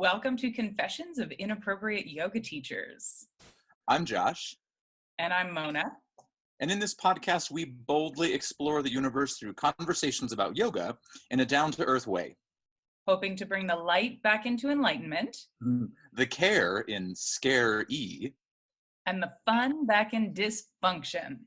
Welcome to Confessions of Inappropriate Yoga Teachers. I'm Josh. And I'm Mona. And in this podcast, we boldly explore the universe through conversations about yoga in a down-to-earth way. Hoping to bring the light back into enlightenment. The care in scare-y. And the fun back in dysfunction.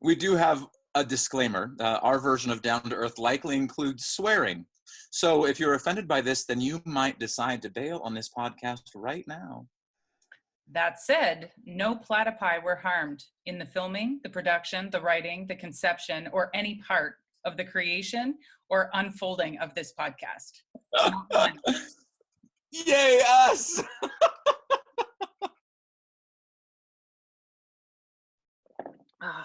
We do have a disclaimer. Our version of down-to-earth likely includes swearing. So if you're offended by this, then you might decide to bail on this podcast right now. That said, no platypi were harmed in the filming, the production, the writing, the conception, or any part of the creation or unfolding of this podcast. Yay, us! I'm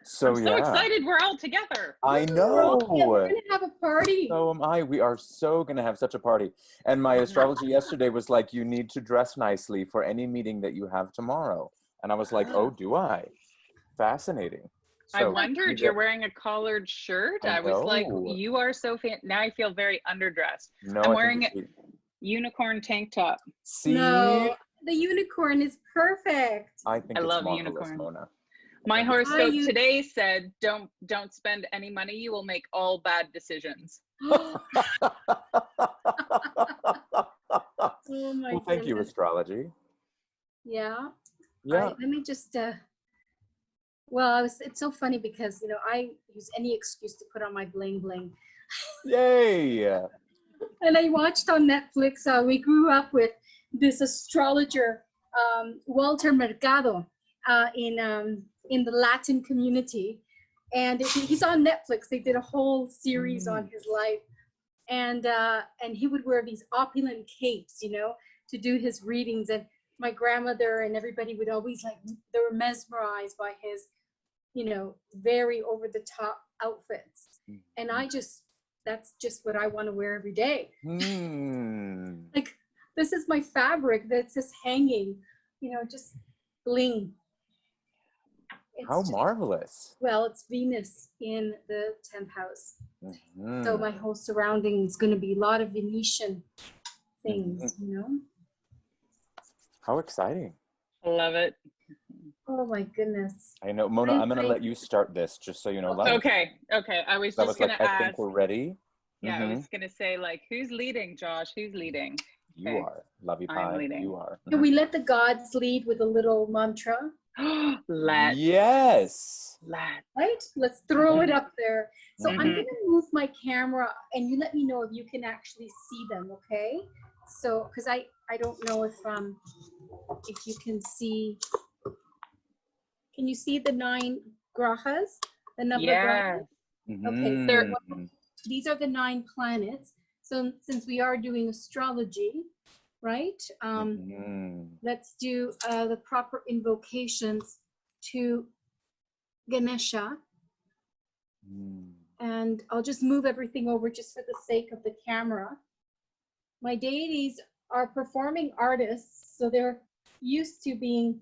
so excited we're all together. I know. We're gonna have a party. So am I. We are so gonna have such a party. And my astrologer yesterday was like, you need to dress nicely for any meeting that you have tomorrow. And I was like, oh, do I? Fascinating. So, I wondered, you're wearing a collared shirt. I was like, you are so now I feel very underdressed. No, I'm wearing a unicorn tank top. See? No, the unicorn is perfect. I think I it's love marvelous, unicorn. Mona. My horoscope today said, don't spend any money. You will make all bad decisions. Oh my Well, thank you, astrology. Yeah. Yeah. Let me just, well, it's so funny because, you know, I use any excuse to put on my bling bling. Yay. And I watched on Netflix, we grew up with this astrologer, Walter Mercado, in the Latin community, and he's on Netflix. They did a whole series on his life, and he would wear these opulent capes, you know, to do his readings. And my grandmother and everybody would always they were mesmerized by his, you know, very over the top outfits. And that's just what I want to wear every day. Like, this is my fabric that's just hanging, you know, just bling. How marvelous. Well, it's Venus in the 10th house. So my whole surrounding is going to be a lot of Venetian things, you know? How exciting. I love it. Oh my goodness. I know. Mona, I'm going to let you start this, just so you know. Okay. I was just going to ask. I think we're ready. Yeah, I was going to say, like, who's leading, Josh? Who's leading? You are. Love you, I'm leading. You are. Can we let the gods lead with a little mantra? Yes. Right? Let's throw it up there. So I'm going to move my camera and you let me know if you can actually see them, okay? So, because I don't know if you can see. Can you see the 9 grahas? The number of grahas? Okay, so these are the 9 planets. So since we are doing astrology, right? Let's do the proper invocations to Ganesha. And I'll just move everything over just for the sake of the camera. My deities are performing artists, so they're used to being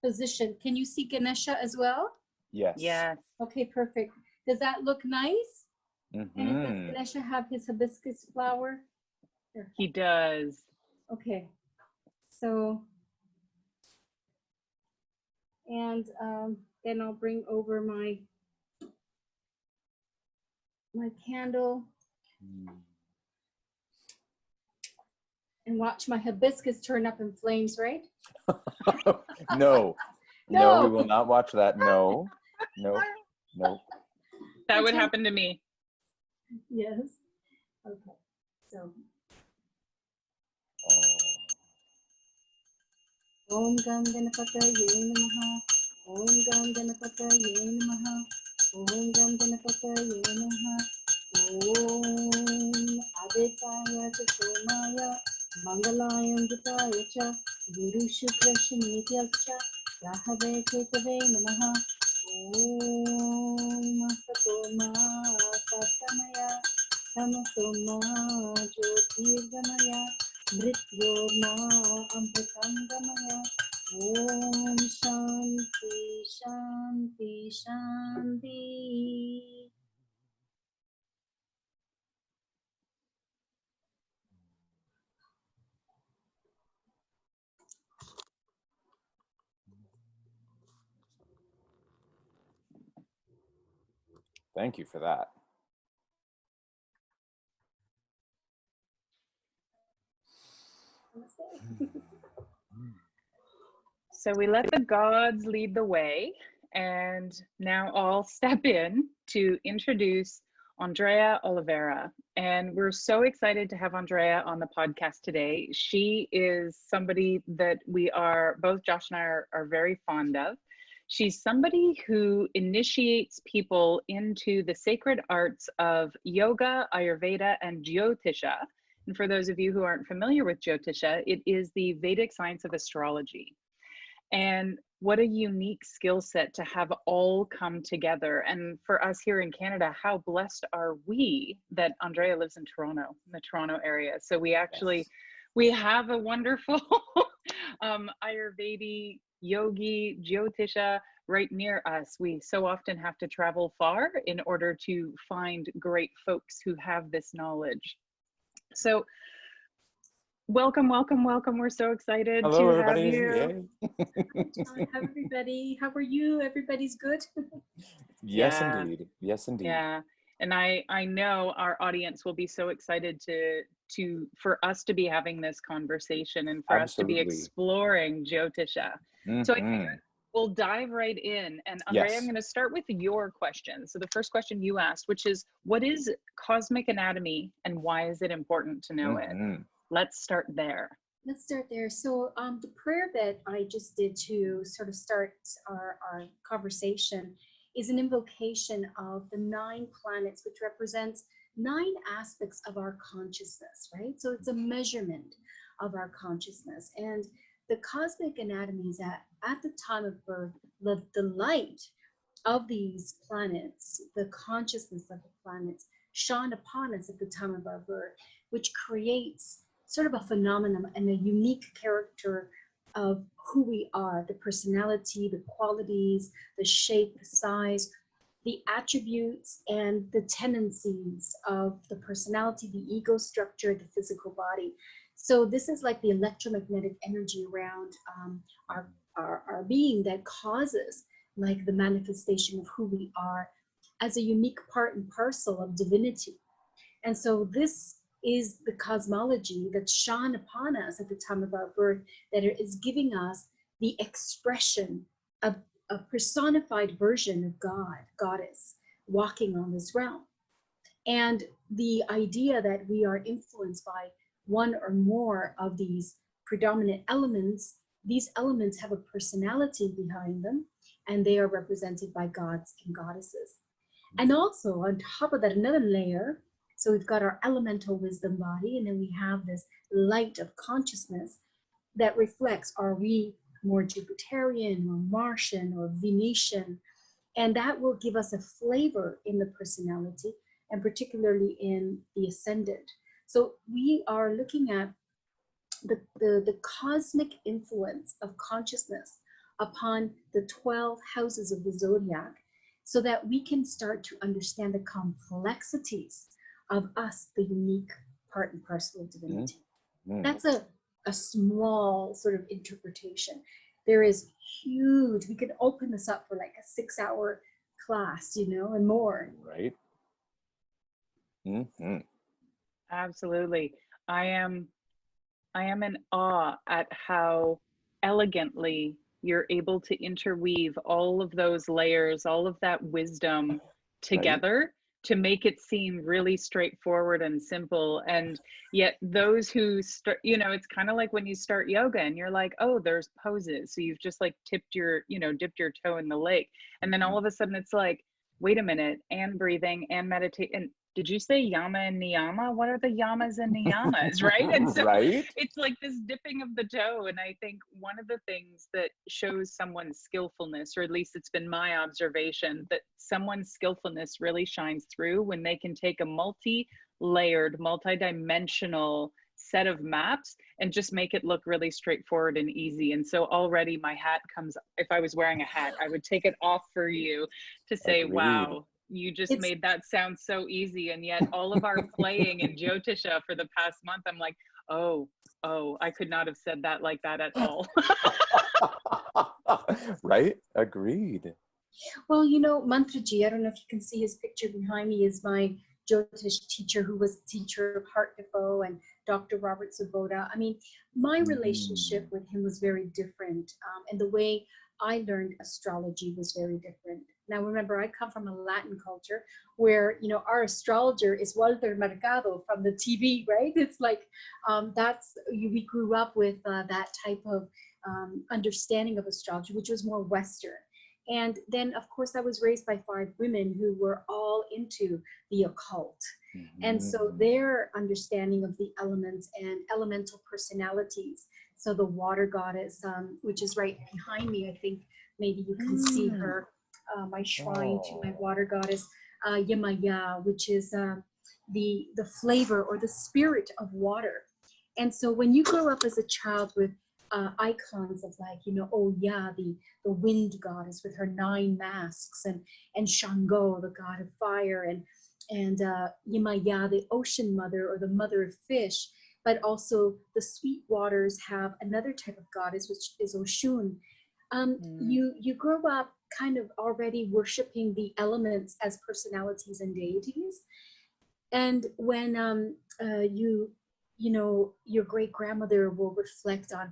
positioned. Can you see Ganesha as well? Yes. Yes. Okay, perfect. Does that look nice? And does Ganesha have his hibiscus flower? He does. Okay. So, and then I'll bring over my candle and watch my hibiscus turn up in flames, right? No, we will not watch that. No. That would happen to me. Yes. Okay. So. Om Gam Ganapataye Namaha. Om Gam Ganapataye Namaha. Om Gam Ganapataye Namaha. Om Aditaya Somaya Mangalayam Jitaya Cha Guru Shukra Shunitya Cha Rahave Ketave Namaha. Om Asatoma Satamaya Samasoma Jyotirgamaya Mrityorma Amritangamaya. Om Shanti Shanti Shanti. Thank you for that. So we let the gods lead the way, and now I'll step in to introduce Andrea Olivera. And we're so excited to have Andrea on the podcast today. She is somebody that both Josh and I are very fond of. She's somebody who initiates people into the sacred arts of yoga, Ayurveda, and Jyotisha. And for those of you who aren't familiar with Jyotisha, it is the Vedic science of astrology. And what a unique skill set to have all come together. And for us here in Canada, how blessed are we that Andrea lives in Toronto, in the Toronto area. So we actually, we have a wonderful Ayurvedic, Yogi, Jyotisha right near us. We so often have to travel far in order to find great folks who have this knowledge. So welcome, welcome, welcome. We're so excited Hello, to everybody. have you. Yay. Hi, everybody. How are you? Everybody's good? Yes, Yeah. indeed. Yes, indeed. Yeah. And I know our audience will be so excited for us to be having this conversation and for us to be Absolutely. exploring Jyotisha. So I Mhm. figured we'll dive right in. And Andrea, Yes. I'm going to start with your question. So the first question you asked, which is, what is cosmic anatomy and why is it important to know it? Mhm. Let's start there. Let's start there. So the prayer that I just did to sort of start our conversation is an invocation of the 9 planets, which represents 9 aspects of our consciousness, right? So it's a measurement of our consciousness. And the cosmic anatomy is at the time of birth, the light of these planets, the consciousness of the planets shone upon us at the time of our birth, which creates sort of a phenomenon and a unique character of who we are, the personality, the qualities, the shape, the size, the attributes, and the tendencies of the personality, the ego structure, the physical body. So this is like the electromagnetic energy around our being that causes like the manifestation of who we are as a unique part and parcel of divinity. And so this is the cosmology that shone upon us at the time of our birth, that is giving us the expression of a personified version of God, goddess, walking on this realm. And the idea that we are influenced by one or more of these predominant elements, these elements have a personality behind them, and they are represented by gods and goddesses. And also on top of that, another layer, so we've got our elemental wisdom body, and then we have this light of consciousness that reflects, are we more Jupiterian or Martian or Venetian? And that will give us a flavor in the personality, and particularly in the ascendant. So we are looking at the cosmic influence of consciousness upon the 12 houses of the zodiac, so that we can start to understand the complexities of us, the unique part and parcel of divinity. Mhm. That's a small sort of interpretation. There is huge, we could open this up for like a 6-hour class, you know, and more. Right. Mhm. Absolutely. I am in awe at how elegantly you're able to interweave all of those layers, all of that wisdom together to make it seem really straightforward and simple. And yet those who start, you know, it's kind of like when you start yoga and you're like, oh, there's poses. So you've just like dipped your toe in the lake. And then all of a sudden it's like, wait a minute, and breathing and meditate. And did you say yama and niyama? What are the yamas and niyamas, right? And so Right. it's like this dipping of the toe. And I think one of the things that shows someone's skillfulness, or at least it's been my observation, that someone's skillfulness really shines through when they can take a multi-layered, multi-dimensional set of maps and just make it look really straightforward and easy. And so already my hat comes, if I was wearing a hat, I would take it off for you to say, Agreed. wow, you just made that sound so easy. And yet all of our playing in Jyotisha for the past month, I'm like, oh, I could not have said that like that at all. Right? Agreed. Well, Mantraji, I don't know if you can see his picture behind me, is my Jyotish teacher who was teacher of Hart Defoe and Dr. Robert Saboda. I mean, my relationship with him was very different. And the way I learned astrology was very different. Now, remember, I come from a Latin culture where, our astrologer is Walter Mercado from the TV, right? It's like, we grew up with that type of understanding of astrology, which was more Western. And then, of course, I was raised by 5 women who were all into the occult. And so their understanding of the elements and elemental personalities. So the water goddess, which is right behind me, I think maybe you can see her, my shrine to my water goddess, Yamaya, which is the flavor or the spirit of water. And so when you grow up as a child with icons of like, the wind goddess with her 9 masks, and Shango, the god of fire, and Yamaya, the ocean mother or the mother of fish, but also the sweet waters have another type of goddess, which is Oshun. You grow up kind of already worshiping the elements as personalities and deities. And when your great grandmother will reflect on,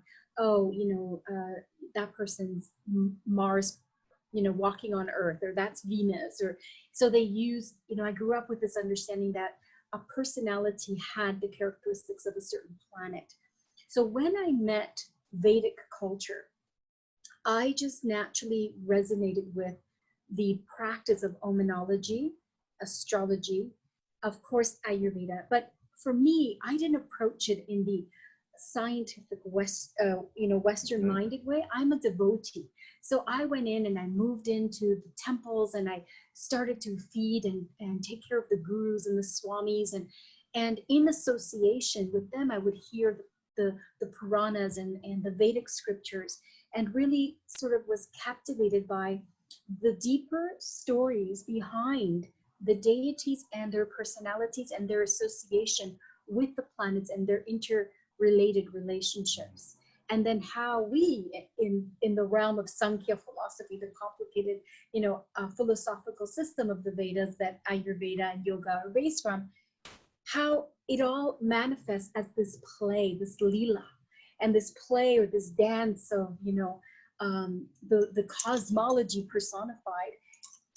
that person's Mars, walking on Earth, or that's Venus, or so they use, I grew up with this understanding that a personality had the characteristics of a certain planet. So when I met Vedic culture, I just naturally resonated with the practice of omenology, astrology, of course, Ayurveda. But for me, I didn't approach it in the scientific Western-minded way. I'm a devotee. So I went in and I moved into the temples and I started to feed and take care of the gurus and the swamis. And in association with them, I would hear the Puranas and the Vedic scriptures, and really sort of was captivated by the deeper stories behind the deities and their personalities and their association with the planets and their interrelated relationships. And then how we, in the realm of Sankhya philosophy, the complicated, philosophical system of the Vedas that Ayurveda and Yoga are based from, how it all manifests as this play, this lila, and this play or this dance of, the cosmology personified,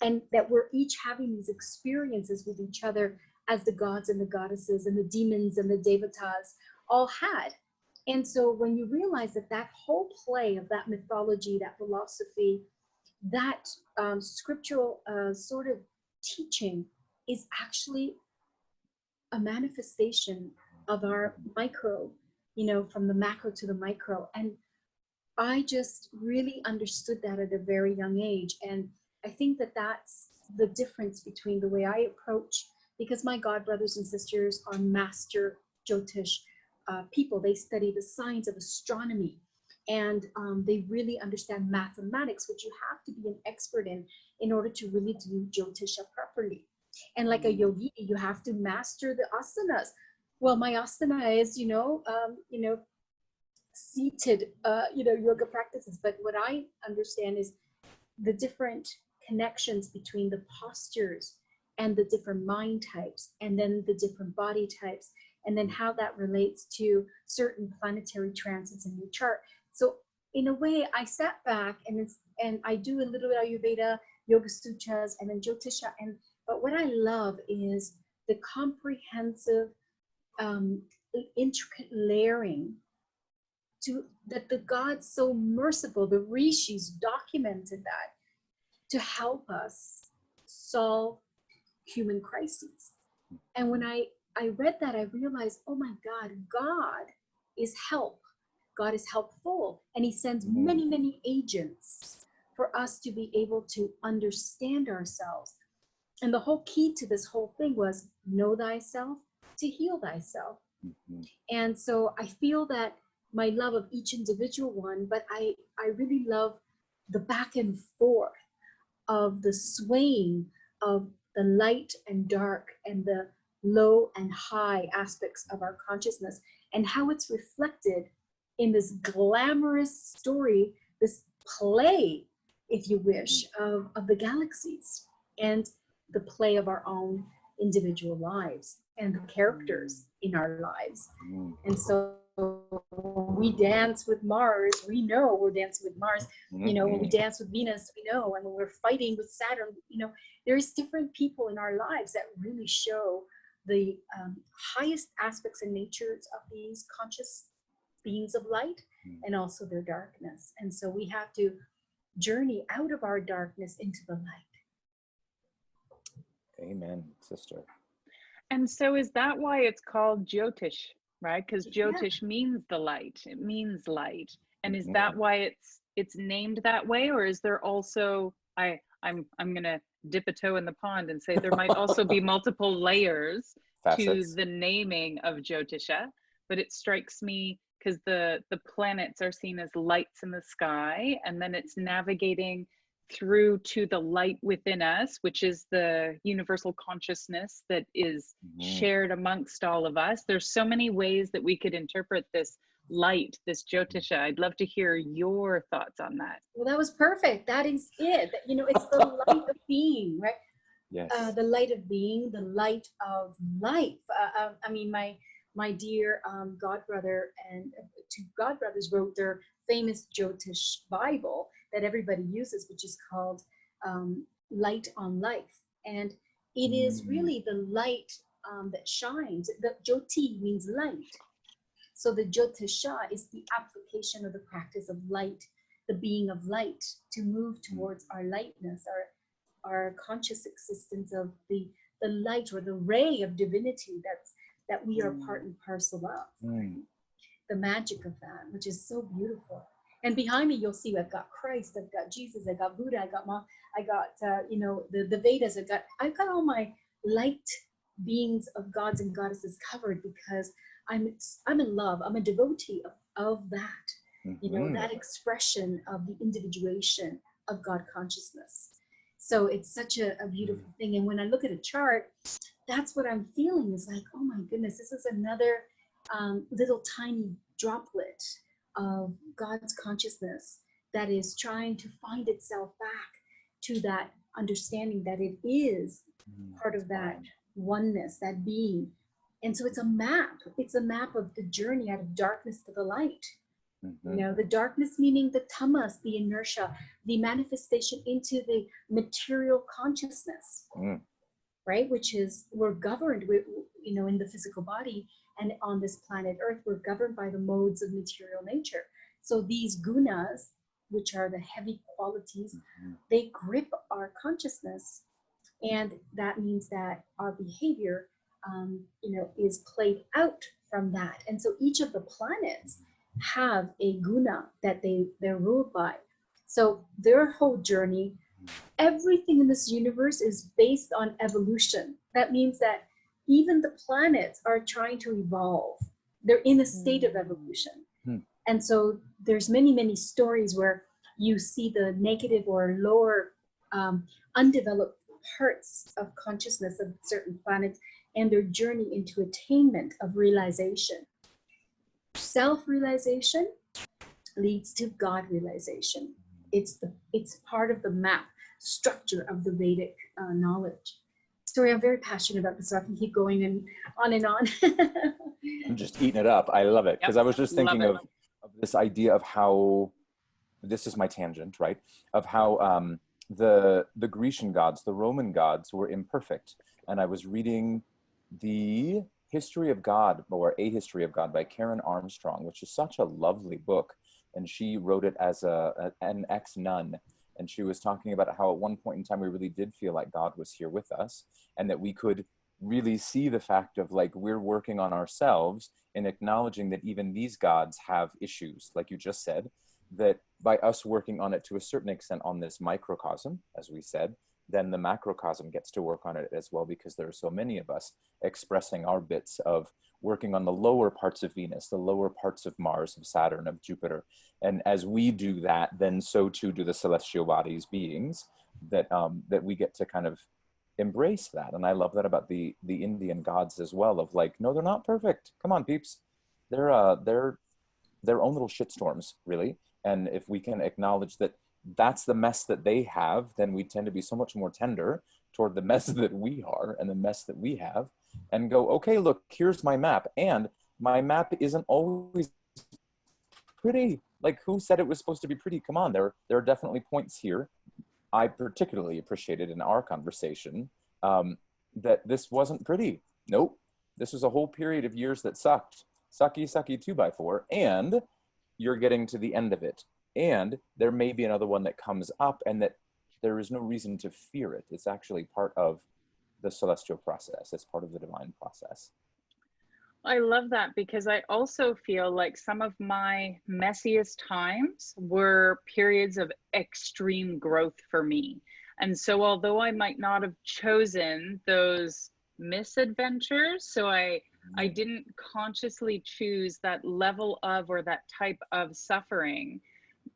and that we're each having these experiences with each other as the gods and the goddesses and the demons and the devatas all had. And so when you realize that whole play of that mythology, that philosophy, that scriptural sort of teaching is actually a manifestation of our micro, from the macro to the micro. And I just really understood that at a very young age. And I think that's the difference between the way I approach, because my god brothers and sisters are master Jyotish people. They study the science of astronomy, and they really understand mathematics, which you have to be an expert in order to really do Jyotisha properly. And like a yogi, you have to master the asanas. Well, my asana is, seated, yoga practices. But what I understand is the different connections between the postures and the different mind types, and then the different body types, and then how that relates to certain planetary transits in your chart. So in a way, I sat back and I do a little bit of Ayurveda, Yoga Sutras, and then Jyotisha. But what I love is the comprehensive, intricate layering that the gods so merciful, the rishis documented that to help us solve human crises. And when I read that, I realized, oh my God, God is help. God is helpful. And he sends many, many agents for us to be able to understand ourselves. And the whole key to this whole thing was know thyself to heal thyself. And so I feel that my love of each individual one, but I really love the back and forth of the swaying of the light and dark and the low and high aspects of our consciousness, and how it's reflected in this glamorous story, this play, if you wish, of the galaxies and the play of our own individual lives and the characters in our lives. And so when we dance with Mars, we know we're dancing with Mars. You know, when we dance with Venus, we know. And when we're fighting with Saturn, you know, there's different people in our lives that really show the highest aspects and natures of these conscious beings of light and also their darkness. And so we have to journey out of our darkness into the light. Amen, sister. And so is that why it's called Jyotish, right? Because Jyotish means the light. It means light. And is that why it's named that way? Or is there also, I'm gonna dip a toe in the pond and say there might also be multiple layers to the naming of Jyotisha, but it strikes me because the planets are seen as lights in the sky, and then it's navigating through to the light within us, which is the universal consciousness that is shared amongst all of us. There's so many ways that we could interpret this light, this Jyotisha. I'd love to hear your thoughts on that. Well, that was perfect. That is it. You know, it's the light of being, right? Yes. The light of being, the light of life. I mean, my dear godbrother and two godbrothers wrote their famous Jyotish Bible that everybody uses, which is called Light on Life. And it is really the light that shines. The Jyoti means light. So the Jyotisha is the application of the practice of light, the being of light, to move towards our lightness, our conscious existence of the light or the ray of divinity that we are part and parcel of. The magic of that, which is so beautiful. And behind me, you'll see I've got Christ, I've got Jesus, I got Buddha, I got you know, the Vedas, I've got all my light beings of gods and goddesses covered, because I'm in love. I'm a devotee of that, you know, that expression of the individuation of God consciousness. So it's such a beautiful thing. And when I look at a chart, that's what I'm feeling, is like, oh my goodness, this is another little tiny droplet of God's consciousness that is trying to find itself back to that understanding that it is part of that oneness, that being. And so it's a map of the journey out of darkness to the light. You know, the darkness meaning the tamas, the inertia, the manifestation into the material consciousness, right? Which is, we're governed with, you know, in the physical body and on this planet Earth, we're governed by the modes of material nature. So these gunas, which are the heavy qualities, they grip our consciousness. And that means that our behavior, you know, is played out from that. And so each of the planets have a guna that they're ruled by. So their whole journey, everything in this universe is based on evolution. That means that even the planets are trying to evolve. They're in a state of evolution. And so there's many stories where you see the negative or lower undeveloped parts of consciousness of certain planets and their journey into attainment of realization. Self-realization leads to God realization. It's part of the map structure of the Vedic knowledge. Story, I'm very passionate about this, so I can keep going and on and on. I'm just eating it up. I love it, because I was just thinking of this idea of how, this is my tangent, right? Of how the Grecian gods, the Roman gods were imperfect. And I was reading the History of God, or A History of God by Karen Armstrong, which is such a lovely book. And she wrote it as an ex-nun. And she was talking about how at one point in time, we really did feel like God was here with us, and that we could really see the fact of, like, we're working on ourselves and acknowledging that even these gods have issues, like you just said, that by us working on it to a certain extent on this microcosm, as we said, then the macrocosm gets to work on it as well, because there are so many of us expressing our bits of working on the lower parts of Venus, the lower parts of Mars, of Saturn, of Jupiter. And as we do that, then so too do the celestial bodies, beings, that that we get to kind of embrace that. And I love that about the Indian gods as well, of like, no, they're not perfect. Come on, peeps. They're their own little shitstorms, really. And if we can acknowledge that that's the mess that they have, then we tend to be so much more tender toward the mess that we are and the mess that we have, and go, okay, look, here's my map. And my map isn't always pretty. Like, who said it was supposed to be pretty? Come on, there are definitely points here. I particularly appreciated in our conversation that this wasn't pretty. Nope. This was a whole period of years that sucked. Sucky, sucky 2x4. And you're getting to the end of it. And there may be another one that comes up, and that there is no reason to fear it. It's actually part of the celestial process. It's part of the divine process. I love that, because I also feel like some of my messiest times were periods of extreme growth for me. And so although I might not have chosen those misadventures, so I didn't consciously choose that level of, or that type of suffering,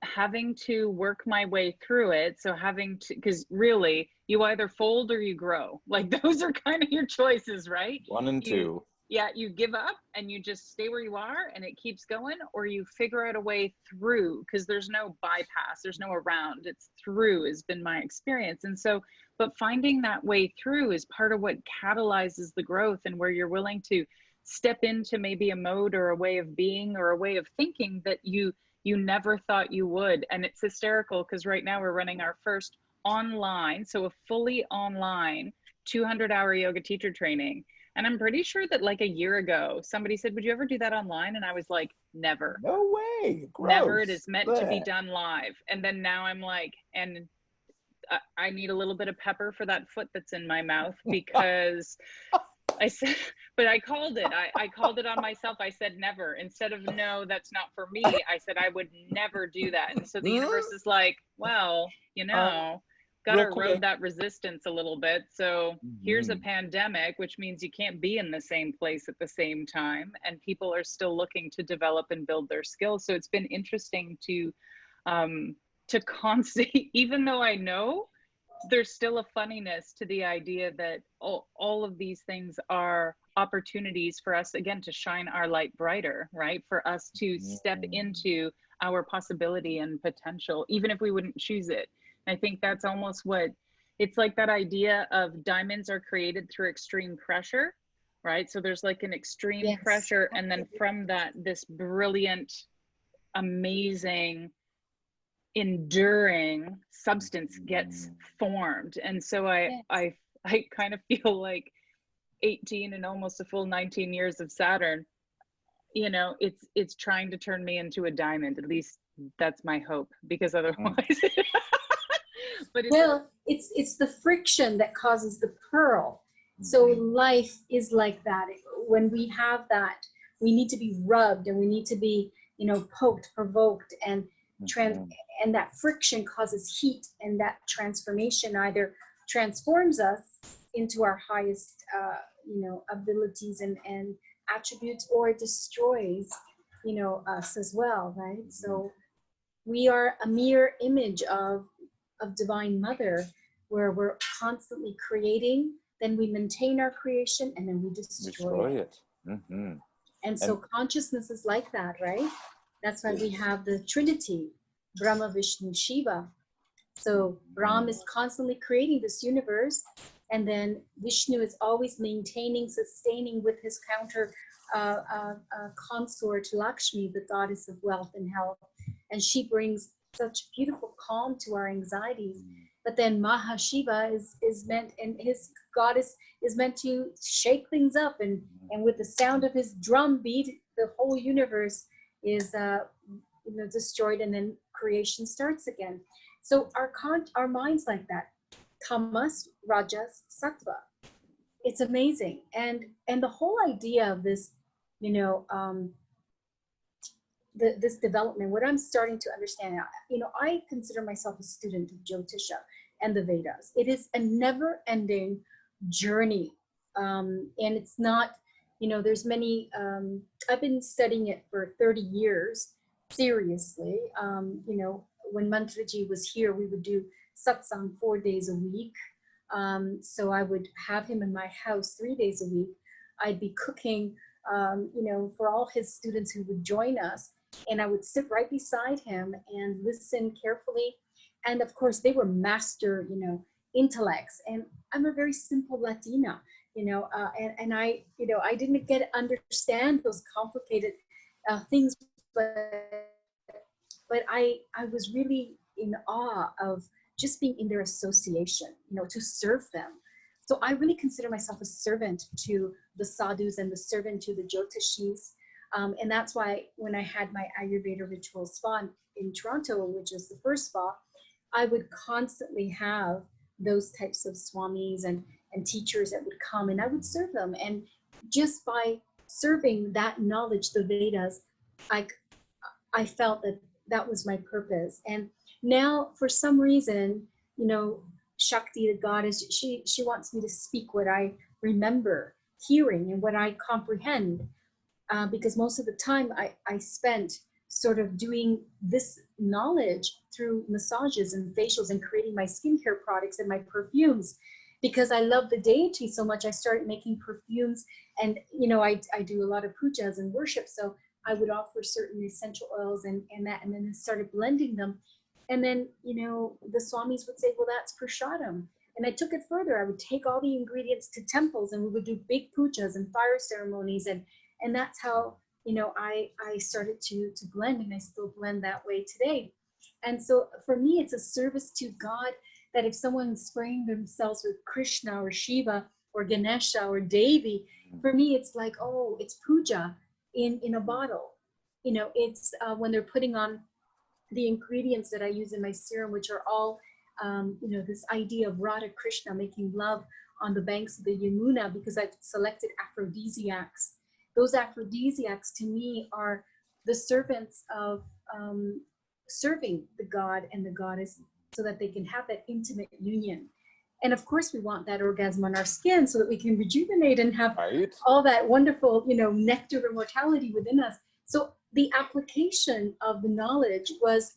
having to work my way through it. So having to, because really you either fold or you grow. Like, those are kind of your choices, right? 1 and 2. Yeah, you give up and you just stay where you are and it keeps going, or you figure out a way through, because there's no bypass, there's no around, it's through has been my experience. And so, but finding that way through is part of what catalyzes the growth, and where you're willing to step into maybe a mode or a way of being or a way of thinking that you never thought you would. And it's hysterical, because right now we're running our first online, so a fully online 200-hour yoga teacher training. And I'm pretty sure that like a year ago, somebody said, would you ever do that online? And I was like, never. No way. Gross. Never. It is meant to be done live. And then now I'm like, and I need a little bit of pepper for that foot that's in my mouth, because I said, but I called it. I called it on myself. I said, never. Instead of no, that's not for me, I said, I would never do that. And so the universe is like, well, you know, got to erode that resistance a little bit. So here's a pandemic, which means you can't be in the same place at the same time. And people are still looking to develop and build their skills. So it's been interesting to constantly, even though I know there's still a funniness to the idea that all of these things are opportunities for us, again, to shine our light brighter, right? For us to step into our possibility and potential, even if we wouldn't choose it. I think that's almost what it's like, that idea of diamonds are created through extreme pressure, right? So there's like an extreme pressure, and then from that, this brilliant, amazing, enduring substance gets formed. And so I kind of feel like 18 and almost a full 19 years of Saturn, you know, it's trying to turn me into a diamond. At least that's my hope, because otherwise but it's the friction that causes the pearl. So life is like that. When we have that, we need to be rubbed, and we need to be, you know, poked, provoked, and and that friction causes heat, and that transformation either transforms us into our highest you know, abilities and attributes, or it destroys, you know, us as well, right? So we are a mirror image of Divine Mother, where we're constantly creating, then we maintain our creation, and then we destroy it. And so consciousness is like that, right? That's why we have the Trinity, Brahma, Vishnu, Shiva. So Brahm is constantly creating this universe, and then Vishnu is always maintaining, sustaining with his counter consort Lakshmi, the goddess of wealth and health, and she brings such beautiful calm to our anxieties. But then Mahashiva is meant, and his goddess is meant to shake things up, and with the sound of his drum beat, the whole universe is you know, destroyed, and then creation starts again. So our minds like that, tamas, rajas, sattva. It's amazing, and the whole idea of this, you know, this development, what I'm starting to understand now, you know, I consider myself a student of Jyotisha and the Vedas. It is a never-ending journey, and it's not, you know, there's many, I've been studying it for 30 years, seriously. You know, when Mantraji was here, we would do satsang 4 days a week. So I would have him in my house 3 days a week. I'd be cooking, you know, for all his students who would join us. And I would sit right beside him and listen carefully. And of course, they were master, intellects. And I'm a very simple Latina, and I, I didn't understand those complicated things, but I was really in awe of just being in their association, to serve them. So I really consider myself a servant to the sadhus and the servant to the jyotishis. And that's why when I had my Ayurveda Rituals spa in Toronto, which was the first spa, I would constantly have those types of swamis and teachers that would come, and I would serve them. And just by serving that knowledge, the Vedas, I felt that was my purpose. And now, for some reason, Shakti, the goddess, she wants me to speak what I remember hearing and what I comprehend, because most of the time I spent sort of doing this knowledge through massages and facials and creating my skincare products and my perfumes. Because I love the deity so much, I started making perfumes, and I do a lot of pujas and worship, so I would offer certain essential oils and then I started blending them. And then, the swamis would say, well, that's prashadam. And I took it further. I would take all the ingredients to temples, and we would do big pujas and fire ceremonies. And that's how, I started to blend, and I still blend that way today. And so for me, it's a service to God, that if someone's spraying themselves with Krishna or Shiva or Ganesha or Devi, for me, it's like, oh, it's puja in a bottle. It's when they're putting on the ingredients that I use in my serum, which are all, this idea of Radha Krishna making love on the banks of the Yamuna, because I've selected aphrodisiacs. Those aphrodisiacs to me are the servants of serving the god and the goddess, so that they can have that intimate union. And of course, we want that orgasm on our skin so that we can rejuvenate and have all that wonderful, nectar of immortality within us. So the application of the knowledge was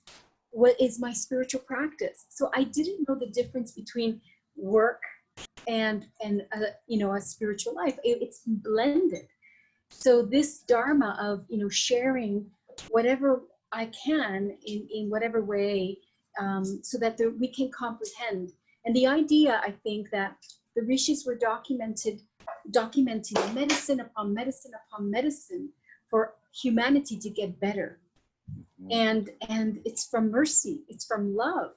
what is my spiritual practice. So I didn't know the difference between work and a spiritual life. It's blended. So this dharma of sharing whatever I can in whatever way, so that we can comprehend. And the idea, I think, that the rishis were documenting medicine upon medicine upon medicine for humanity to get better. And it's from mercy, it's from love.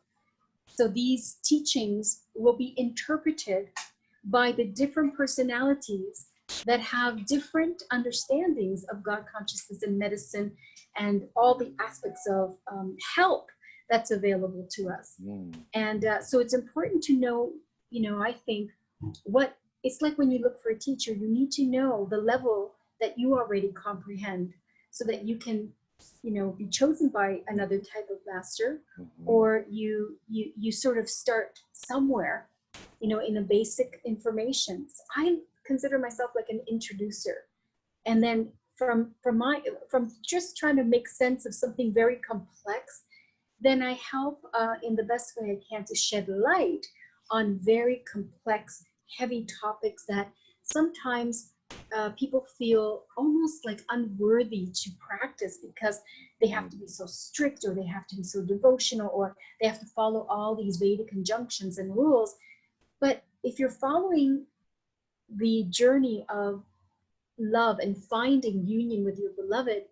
So these teachings will be interpreted by the different personalities that have different understandings of God consciousness and medicine and all the aspects of help that's available to us. And so it's important to know, I think, what it's like when you look for a teacher. You need to know the level that you already comprehend, so that you can, be chosen by another type of master, or you sort of start somewhere, in a basic information. So I consider myself like an introducer, and then from just trying to make sense of something very complex, then I help in the best way I can to shed light on very complex, heavy topics that sometimes people feel almost like unworthy to practice, because they have to be so strict, or they have to be so devotional, or they have to follow all these Vedic injunctions and rules. But if you're following the journey of love and finding union with your beloved,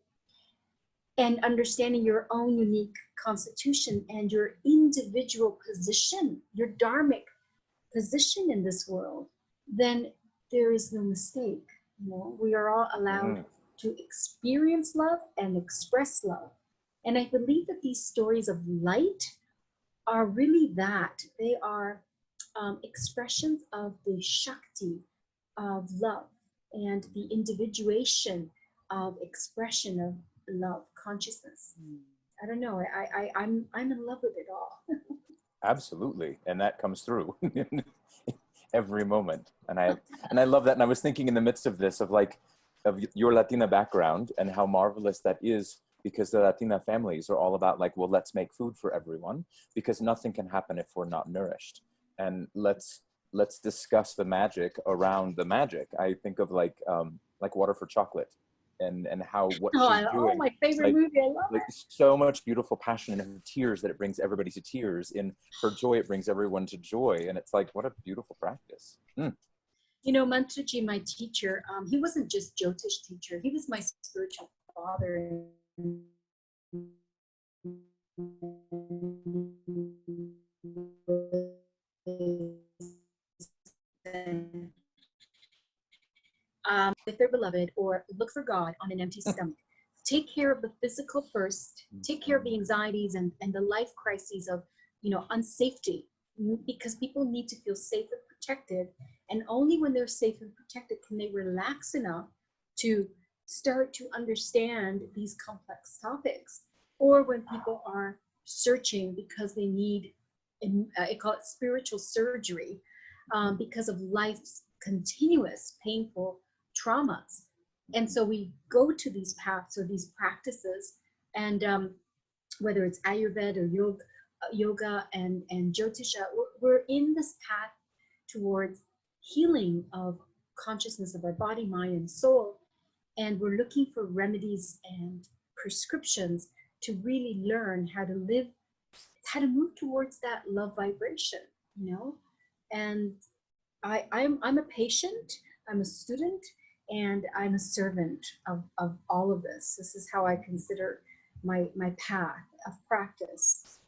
and understanding your own unique constitution and your individual position, your dharmic position in this world, then there is no mistake. We are all allowed to experience love and express love. And I believe that these stories of light are really that. They are expressions of the Shakti of love and the individuation of expression of love consciousness. I don't know. I'm in love with it all. Absolutely, and that comes through every moment. And I love that. And I was thinking in the midst of this of your Latina background and how marvelous that is, because the Latina families are all about well, let's make food for everyone, because nothing can happen if we're not nourished. And let's discuss the magic around the magic. I think of like water for chocolate. and how what Oh, she's doing. my favorite like, movie. I love like it. so much beautiful passion in her tears that it brings everybody to tears. In her joy, it brings everyone to joy. And it's like, what a beautiful practice. You know, Mantraji, my teacher, he wasn't just Jyotish teacher. He was my spiritual father. With their beloved, or look for God on an empty stomach. Take care of the physical first. Take care of the anxieties and the life crises of, you know, unsafety, because people need to feel safe and protected. And only when they're safe and protected can they relax enough to start to understand these complex topics. Or when people are searching because they need, I call it spiritual surgery, because of life's continuous painful traumas. And so we go to these paths or these practices, and whether it's Ayurveda or yoga and Jyotisha, we're in this path towards healing of consciousness of our body, mind, and soul. And we're looking for remedies and prescriptions to really learn how to live, how to move towards that love vibration, you know? And I'm a patient, I'm a student, and I'm a servant of all of this. This is how I consider my path of practice.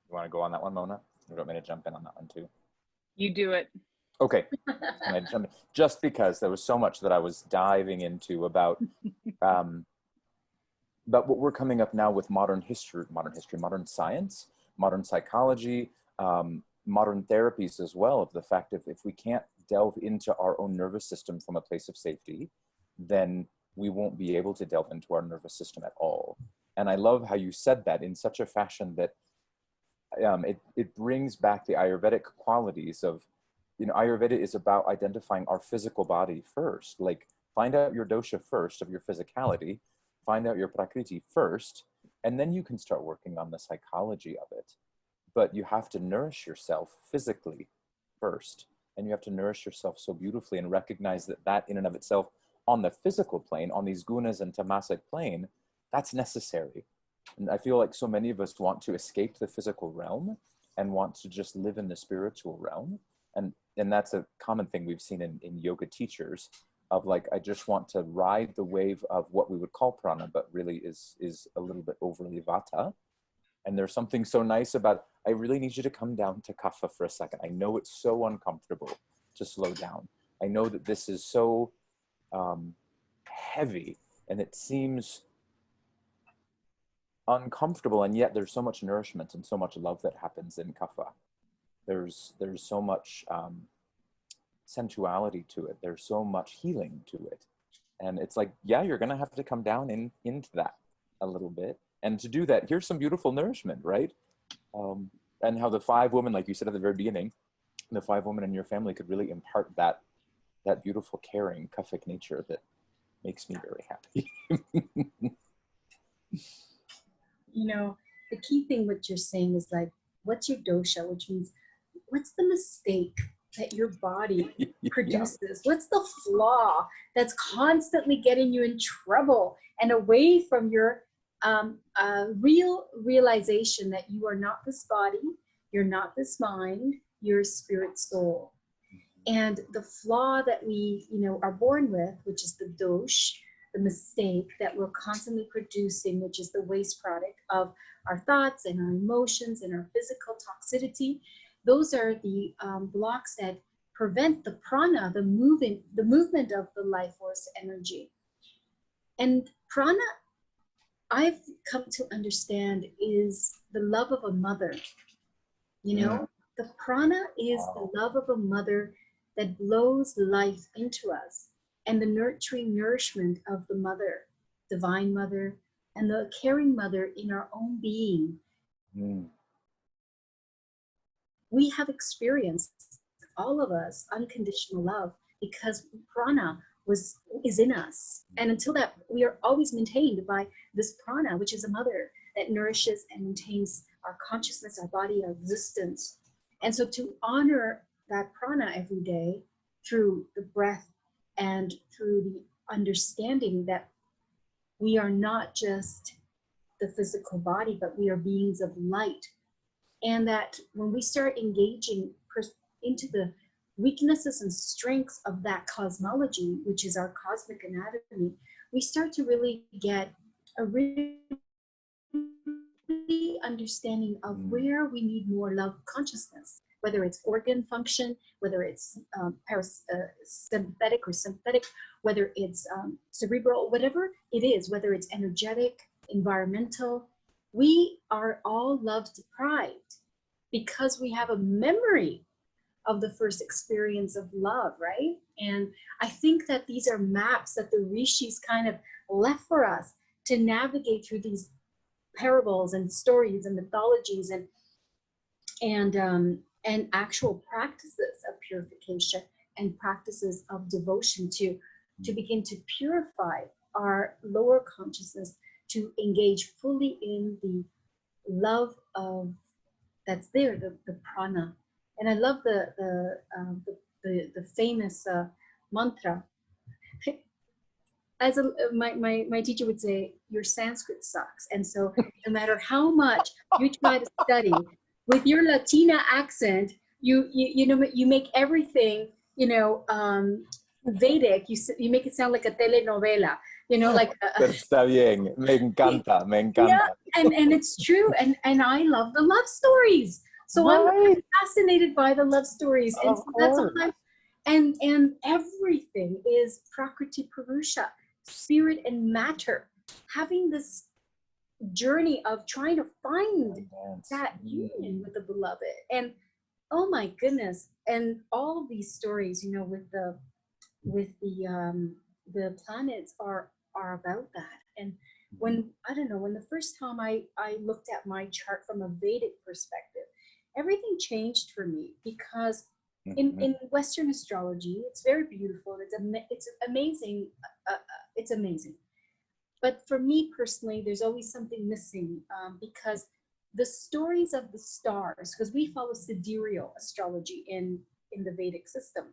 You want to go on that one, Mona? You want me to jump in on that one too? You do it. Okay. And I jump in, just because there was so much that I was diving into about what we're coming up now with modern science, modern psychology, modern therapies as well, of the fact that if we can't delve into our own nervous system from a place of safety, then we won't be able to delve into our nervous system at all. And I love how you said that in such a fashion that it brings back the Ayurvedic qualities of, you know, Ayurveda is about identifying our physical body first. Like, find out your dosha first of your physicality, find out your prakriti first, and then you can start working on the psychology of it. But you have to nourish yourself physically first, and you have to nourish yourself so beautifully and recognize that that in and of itself, on the physical plane, on these gunas and tamasic plane, that's necessary. And I feel like so many of us want to escape the physical realm and want to just live in the spiritual realm. And that's a common thing we've seen in yoga teachers, of like, I just want to ride the wave of what we would call prana, but really is a little bit overly vata. And there's something so nice about, I really need you to come down to kapha for a second. I know it's so uncomfortable to slow down. I know that this is so heavy and it seems uncomfortable, and yet there's so much nourishment and so much love that happens in kapha. There's so much sensuality to it. There's so much healing to it. And it's like, yeah, you're going to have to come down into that a little bit. And to do that, here's some beautiful nourishment, right? And how the 5 women, like you said at the very beginning, the 5 women in your family could really impart that beautiful, caring, kaphic nature that makes me very happy. You know, the key thing what you're saying is like, what's your dosha, which means what's the mistake that your body produces? Yeah. What's the flaw that's constantly getting you in trouble and away from your realization that you are not this body, you're not this mind, you're a spirit soul. And the flaw that we, you know, are born with, which is the dosh, the mistake that we're constantly producing, which is the waste product of our thoughts and our emotions and our physical toxicity. Those are the blocks that prevent the prana, the movement of the life force energy. And prana, I've come to understand, is the love of a mother. You know, the prana is the love of a mother that blows life into us, and the nurturing nourishment of the mother, divine mother, and the caring mother in our own being. We have experienced, all of us, unconditional love because prana is in us. And until that, we are always maintained by this prana, which is a mother that nourishes and maintains our consciousness, our body, our existence. And so to honor that prana every day through the breath and through the understanding that we are not just the physical body, but we are beings of light. And that when we start engaging into the weaknesses and strengths of that cosmology, which is our cosmic anatomy, we start to really get a really understanding of where we need more love consciousness, whether it's organ function, whether it's sympathetic or sympathetic, whether it's cerebral, whatever it is, whether it's energetic, environmental. We are all love deprived because we have a memory of the first experience of love, right? And I think that these are maps that the rishis kind of left for us to navigate through these parables and stories and mythologies and actual practices of purification and practices of devotion to begin to purify our lower consciousness, to engage fully in the love of that's there, the prana. And I love the famous mantra. As my teacher would say, your Sanskrit sucks. And so no matter how much you try to study with your Latina accent, you make everything, Vedic, you make it sound like a telenovela, like Está bien. Me encanta, me encanta. Yeah, and it's true, and I love the love stories. So Right. I'm fascinated by the love stories, and so that's all and everything is Prakriti Purusha, spirit and matter, having this journey of trying to find that union with the beloved. And oh my goodness, and all of these stories, with the planets are about that. And when the first time I looked at my chart from a Vedic perspective, everything changed for me, because in Western astrology, it's very beautiful. It's amazing. It's amazing. But for me personally, there's always something missing, because the stories of the stars, because we follow sidereal astrology in the Vedic system.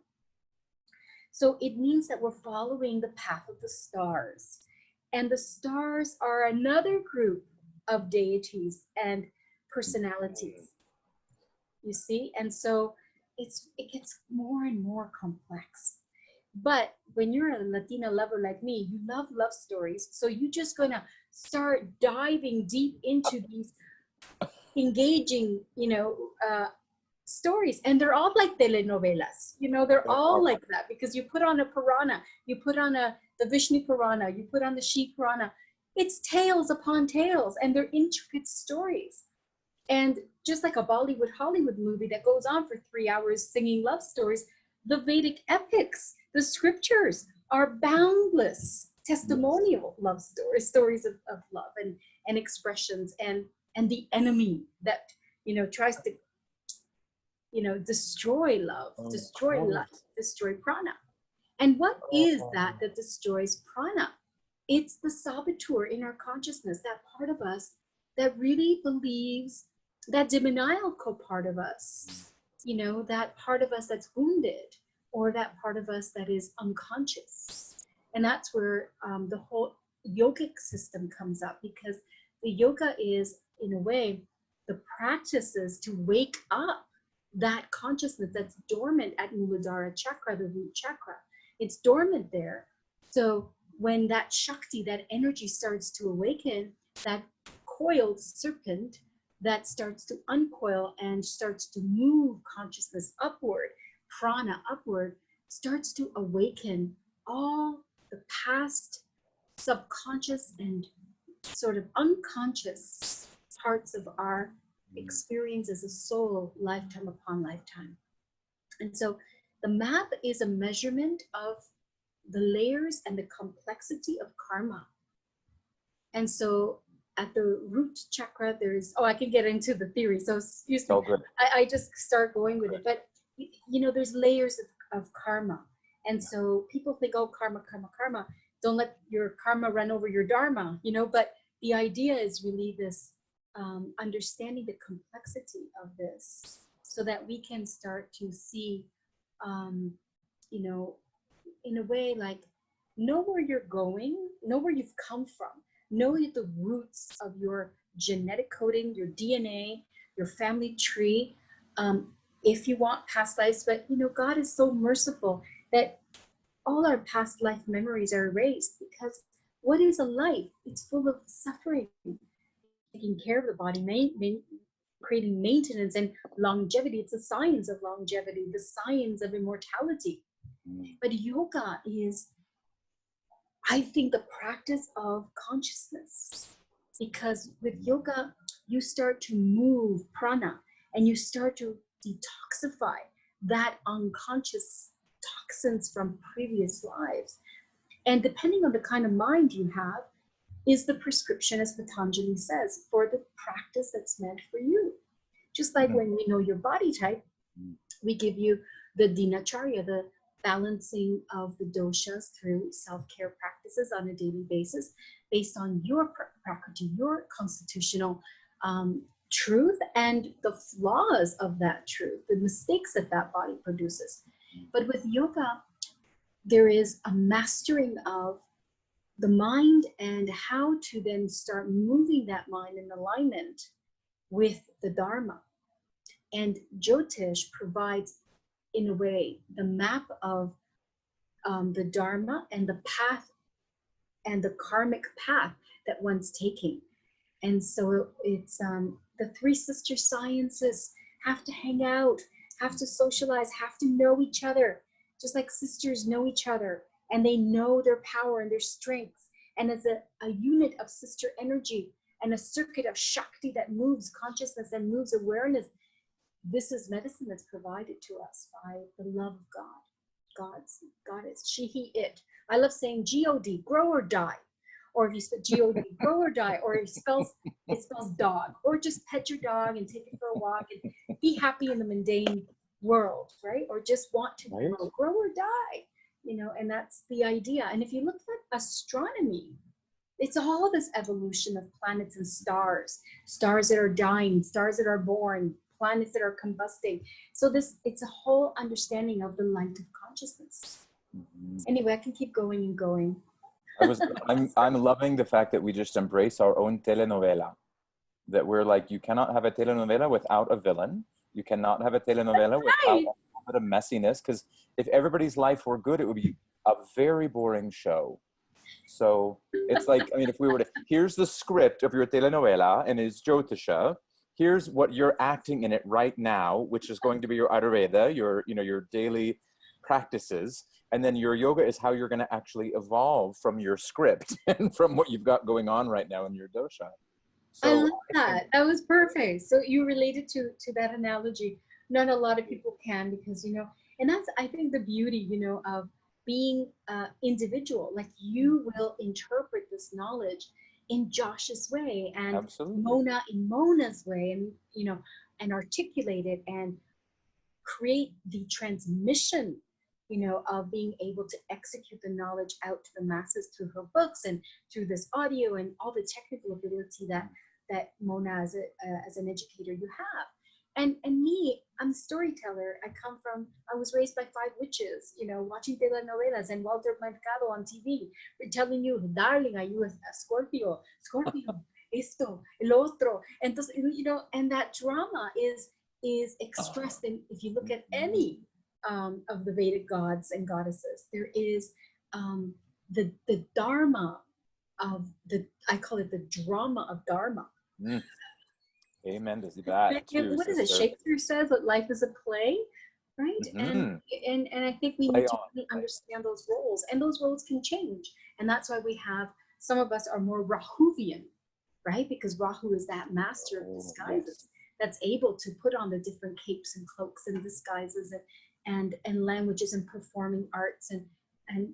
So it means that we're following the path of the stars. And the stars are another group of deities and personalities, you see? And so it gets more and more complex. But when you're a Latina lover like me, you love stories. So you're just gonna start diving deep into these engaging, stories. And they're all like telenovelas, they're all like that, because you put on a Purana, you put on the Vishnu Purana, you put on the Shiv Purana. It's tales upon tales, and they're intricate stories. And just like a Bollywood Hollywood movie that goes on for 3 hours singing love stories, the Vedic epics, the scriptures, are boundless testimonial love stories of love and expressions, and the enemy that tries to destroy love, destroy lust, destroy prana. And what is that destroys prana? It's the saboteur in our consciousness, that part of us that really believes, that demoniacal part of us, that part of us that's wounded, or that part of us that is unconscious. And that's where the whole yogic system comes up, because the yoga is, in a way, the practices to wake up that consciousness that's dormant at Muladhara chakra, the root chakra. It's dormant there. So when that Shakti, that energy starts to awaken, that coiled serpent that starts to uncoil and starts to move consciousness upward, prana upward, starts to awaken all the past subconscious and sort of unconscious parts of our experience as a soul, lifetime upon lifetime. And so the map is a measurement of the layers and the complexity of karma. And so at the root chakra, there's, I can get into the theory, so excuse me, I just start going with it. But there's layers of karma. And so people think, karma. Don't let your karma run over your dharma, but the idea is really this understanding the complexity of this, so that we can start to see, in a way, like, know where you're going, know where you've come from, know the roots of your genetic coding, your DNA, your family tree. If you want past lives, but God is so merciful that all our past life memories are erased, because what is a life? It's full of suffering, taking care of the body, creating maintenance and longevity. It's the science of longevity, the science of immortality. But yoga is, I think, the practice of consciousness, because with yoga, you start to move prana and you start to detoxify that unconscious toxins from previous lives. And depending on the kind of mind you have, is the prescription, as Patanjali says, for the practice that's meant for you. Just like when we know your body type, we give you the dinacharya, the balancing of the doshas through self-care practices on a daily basis based on your prakriti, your constitutional truth, and the flaws of that truth, the mistakes that that body produces. But with yoga, there is a mastering of the mind and how to then start moving that mind in alignment with the Dharma. And Jyotish provides, in a way, the map of the Dharma and the path and the karmic path that one's taking. And so it's the three sister sciences have to hang out, have to socialize, have to know each other, just like sisters know each other, and they know their power and their strengths. And as a unit of sister energy and a circuit of Shakti that moves consciousness and moves awareness, this is medicine that's provided to us by the love of God. God is she, he, it. I love saying G-O-D, grow or die. Or if you spell G-O-D, grow or die, or it spells dog, or just pet your dog and take it for a walk and be happy in the mundane world, right? Or just want to grow or die, and that's the idea. And if you look at astronomy, it's all this evolution of planets and stars that are dying, stars that are born, planets that are combusting. So it's a whole understanding of the light of consciousness. Anyway, I can keep going and going. I'm loving the fact that we just embrace our own telenovela. That we're like, you cannot have a telenovela without a villain. You cannot have a telenovela without a bit of messiness. Because if everybody's life were good, it would be a very boring show. So it's like, I mean, if we were to, here's the script of your telenovela and it's Jyotisha. Here's what you're acting in it right now, which is going to be your Ayurveda, your daily practices. And then your yoga is how you're going to actually evolve from your script and from what you've got going on right now in your dosha. So I love that. That was perfect. So you related to that analogy. Not a lot of people can, because, and that's, I think, the beauty, of being individual. Like, you will interpret this knowledge in Josh's way, and absolutely. Mona in Mona's way, and, and articulate it and create the transmission, of being able to execute the knowledge out to the masses through her books and through this audio and all the technical ability that Mona as an educator you have. And me, I'm a storyteller. I was raised by 5 witches, watching telenovelas and Walter Mercado on TV, telling you, darling, are you a Scorpio, esto, el otro. Entonces, and that drama is expressed in, if you look at any of the Vedic gods and goddesses, there is the Dharma of I call it the drama of Dharma. Amen to that too, what is it? Shakespeare says that life is a play, right? And I think we need to really understand those roles, and those roles can change. And that's why we have, some of us are more Rahuvian, right? Because Rahu is that master of disguises that's able to put on the different capes and cloaks and disguises and languages and performing arts and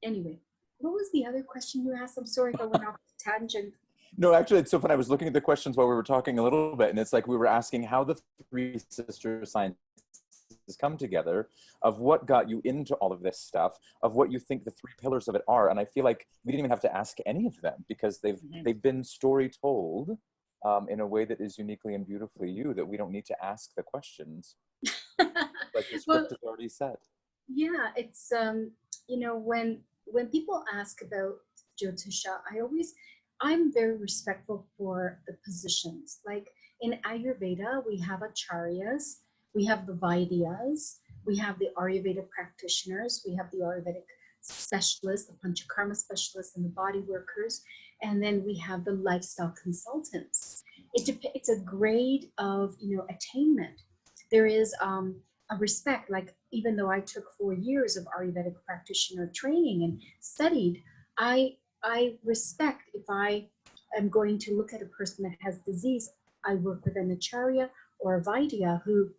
anyway, what was the other question you asked? I'm sorry if I went off the tangent. No, actually, it's so fun. I was looking at the questions while we were talking a little bit, and it's like we were asking how the 3 sister sciences come together, of what got you into all of this stuff, of what you think the 3 pillars of it are. And I feel like we didn't even have to ask any of them, because they've been story told in a way that is uniquely and beautifully you, that we don't need to ask the questions. Like the script is already set. Yeah, it's you know, when people ask about Jyotisha, I'm very respectful for the positions. Like in Ayurveda, we have acharyas, we have the Vaidyas, we have the Ayurvedic practitioners, we have the Ayurvedic specialists, the Panchakarma specialists, and the body workers, and then we have the lifestyle consultants. It's a grade of, you know, attainment. There is a respect, like even though I took 4 years of Ayurvedic practitioner training and studied, I respect if I am going to look at a person that has disease, I work with an acharya or a Vaidya who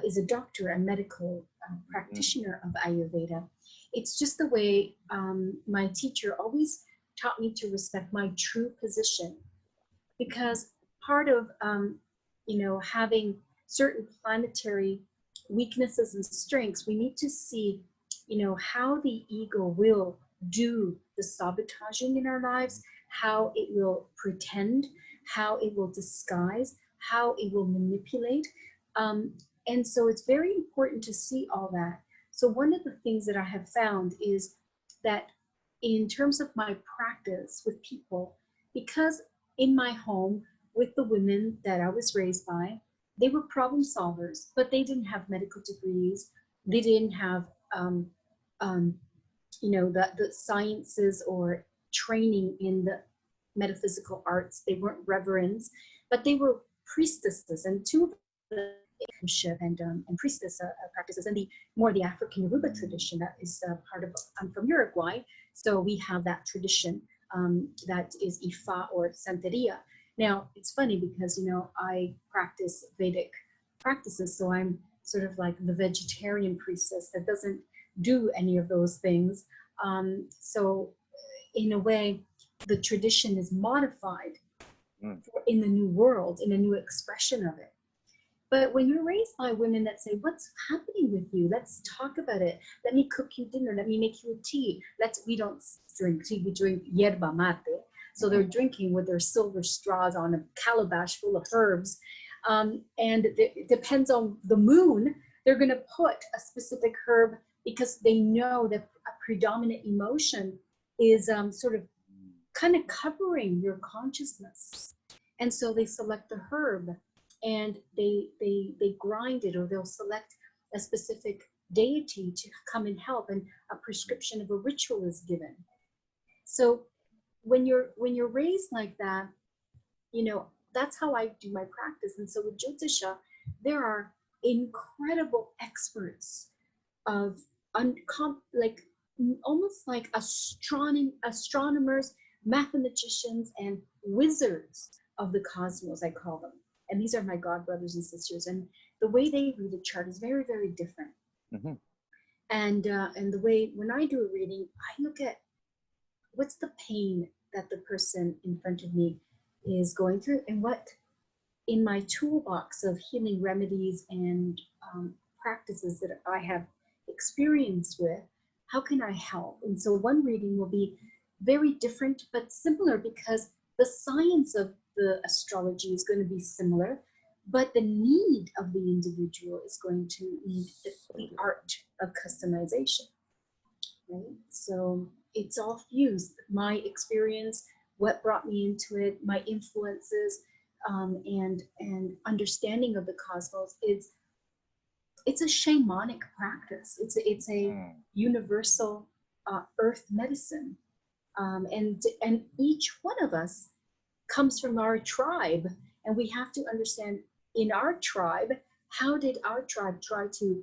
is a doctor, a medical practitioner of Ayurveda. It's just the way my teacher always taught me to respect my true position, because part of you know, having certain planetary weaknesses and strengths, we need to see, you know, how the ego will do the sabotaging in our lives, how it will pretend, how it will disguise, how it will manipulate. And so it's very important to see all that. So one of the things that I have found is that in terms of my practice with people, because in my home with the women that I was raised by, they were problem solvers, but they didn't have medical degrees. They didn't have, you know, the sciences or training in the metaphysical arts. They weren't reverends, but they were priestesses, and two of the and priestess practices, and the African Yoruba tradition that is part of. I'm from Uruguay, so we have that tradition that is Ifa or Santeria. Now it's funny because, you know, I practice Vedic practices, so I'm sort of like the vegetarian priestess that doesn't do any of those things. So in a way, the tradition is modified in the new world, in a new expression of it. But when you're raised by women that say, what's happening with you? Let's talk about it. Let me cook you dinner. Let me make you a tea. We don't drink tea, we drink yerba mate. So they're drinking with their silver straws on a calabash full of herbs. And it depends on the moon, they're going to put a specific herb because they know that a predominant emotion is sort of kind of covering your consciousness. And so they select the herb and they grind it, or they'll select a specific deity to come and help, and a prescription of a ritual is given. So when you're raised like that, you know, that's how I do my practice. And so with Jyotisha, there are incredible experts of like almost like astronomers, mathematicians, and wizards of the cosmos, I call them. And these are my god brothers and sisters. And the way they read a chart is very, very different. Mm-hmm. And the way, when I do a reading, I look at what's the pain that the person in front of me is going through, and what in my toolbox of healing remedies and practices that I have experience with, how can I help? And so one reading will be very different but similar, because the science of the astrology is going to be similar, but the need of the individual is going to need the art of customization, right? So it's all fused. My experience, what brought me into it, my influences, and understanding of the cosmos. It's a shamanic practice. It's a universal earth medicine, and each one of us comes from our tribe, and we have to understand in our tribe, how did our tribe try to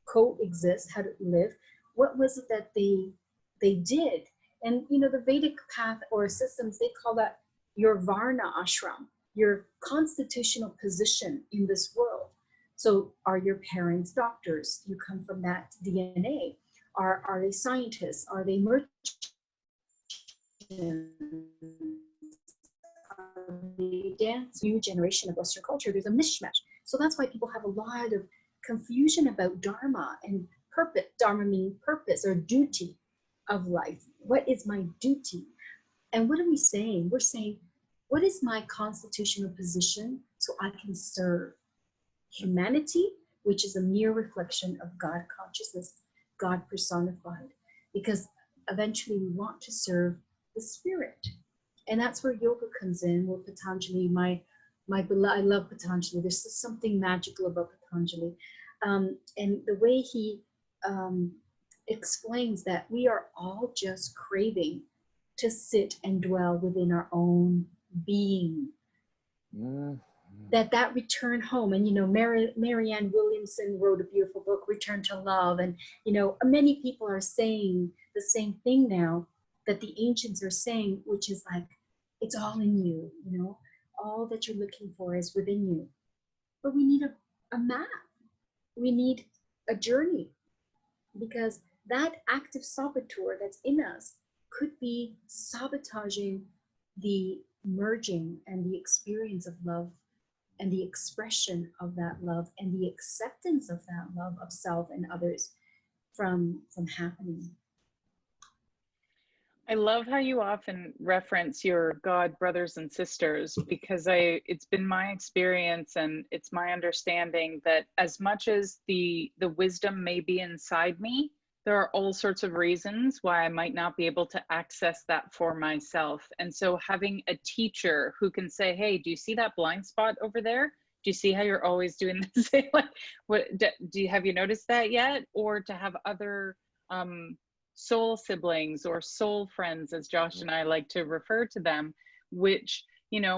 coexist, how to live, what was it that they did. And you know, the Vedic path or systems, they call that your Varna ashram, your constitutional position in this world. So are your parents doctors? You come from that DNA. Are they scientists? Are they merchants? The dance, new generation of Western culture, there's a mishmash. So that's why people have a lot of confusion about dharma and purpose. Dharma meaning purpose or duty of life. What is my duty? And what are we saying? We're saying, what is my constitutional position so I can serve humanity, which is a mere reflection of God consciousness, God personified. because eventually we want to serve the spirit. And that's where yoga comes in, where Patanjali, I love Patanjali. There's just something magical about Patanjali. And the way he explains that we are all just craving to sit and dwell within our own being. That return home. And, Marianne Williamson wrote a beautiful book, Return to Love. And, many people are saying the same thing now that the ancients are saying, which is like, it's all in you, all that you're looking for is within you. But we need a map. We need a journey, because that active saboteur that's in us could be sabotaging the merging and the experience of love and the expression of that love and the acceptance of that love of self and others from happening. I love how you often reference your God brothers and sisters, because it's been my experience and it's my understanding that as much as the wisdom may be inside me, there are all sorts of reasons why I might not be able to access that for myself. And so having a teacher who can say, hey, do you see that blind spot over there? Do you see how you're always doing this? Like, have you noticed that yet? Or to have other soul siblings or soul friends, as Josh and I like to refer to them, which,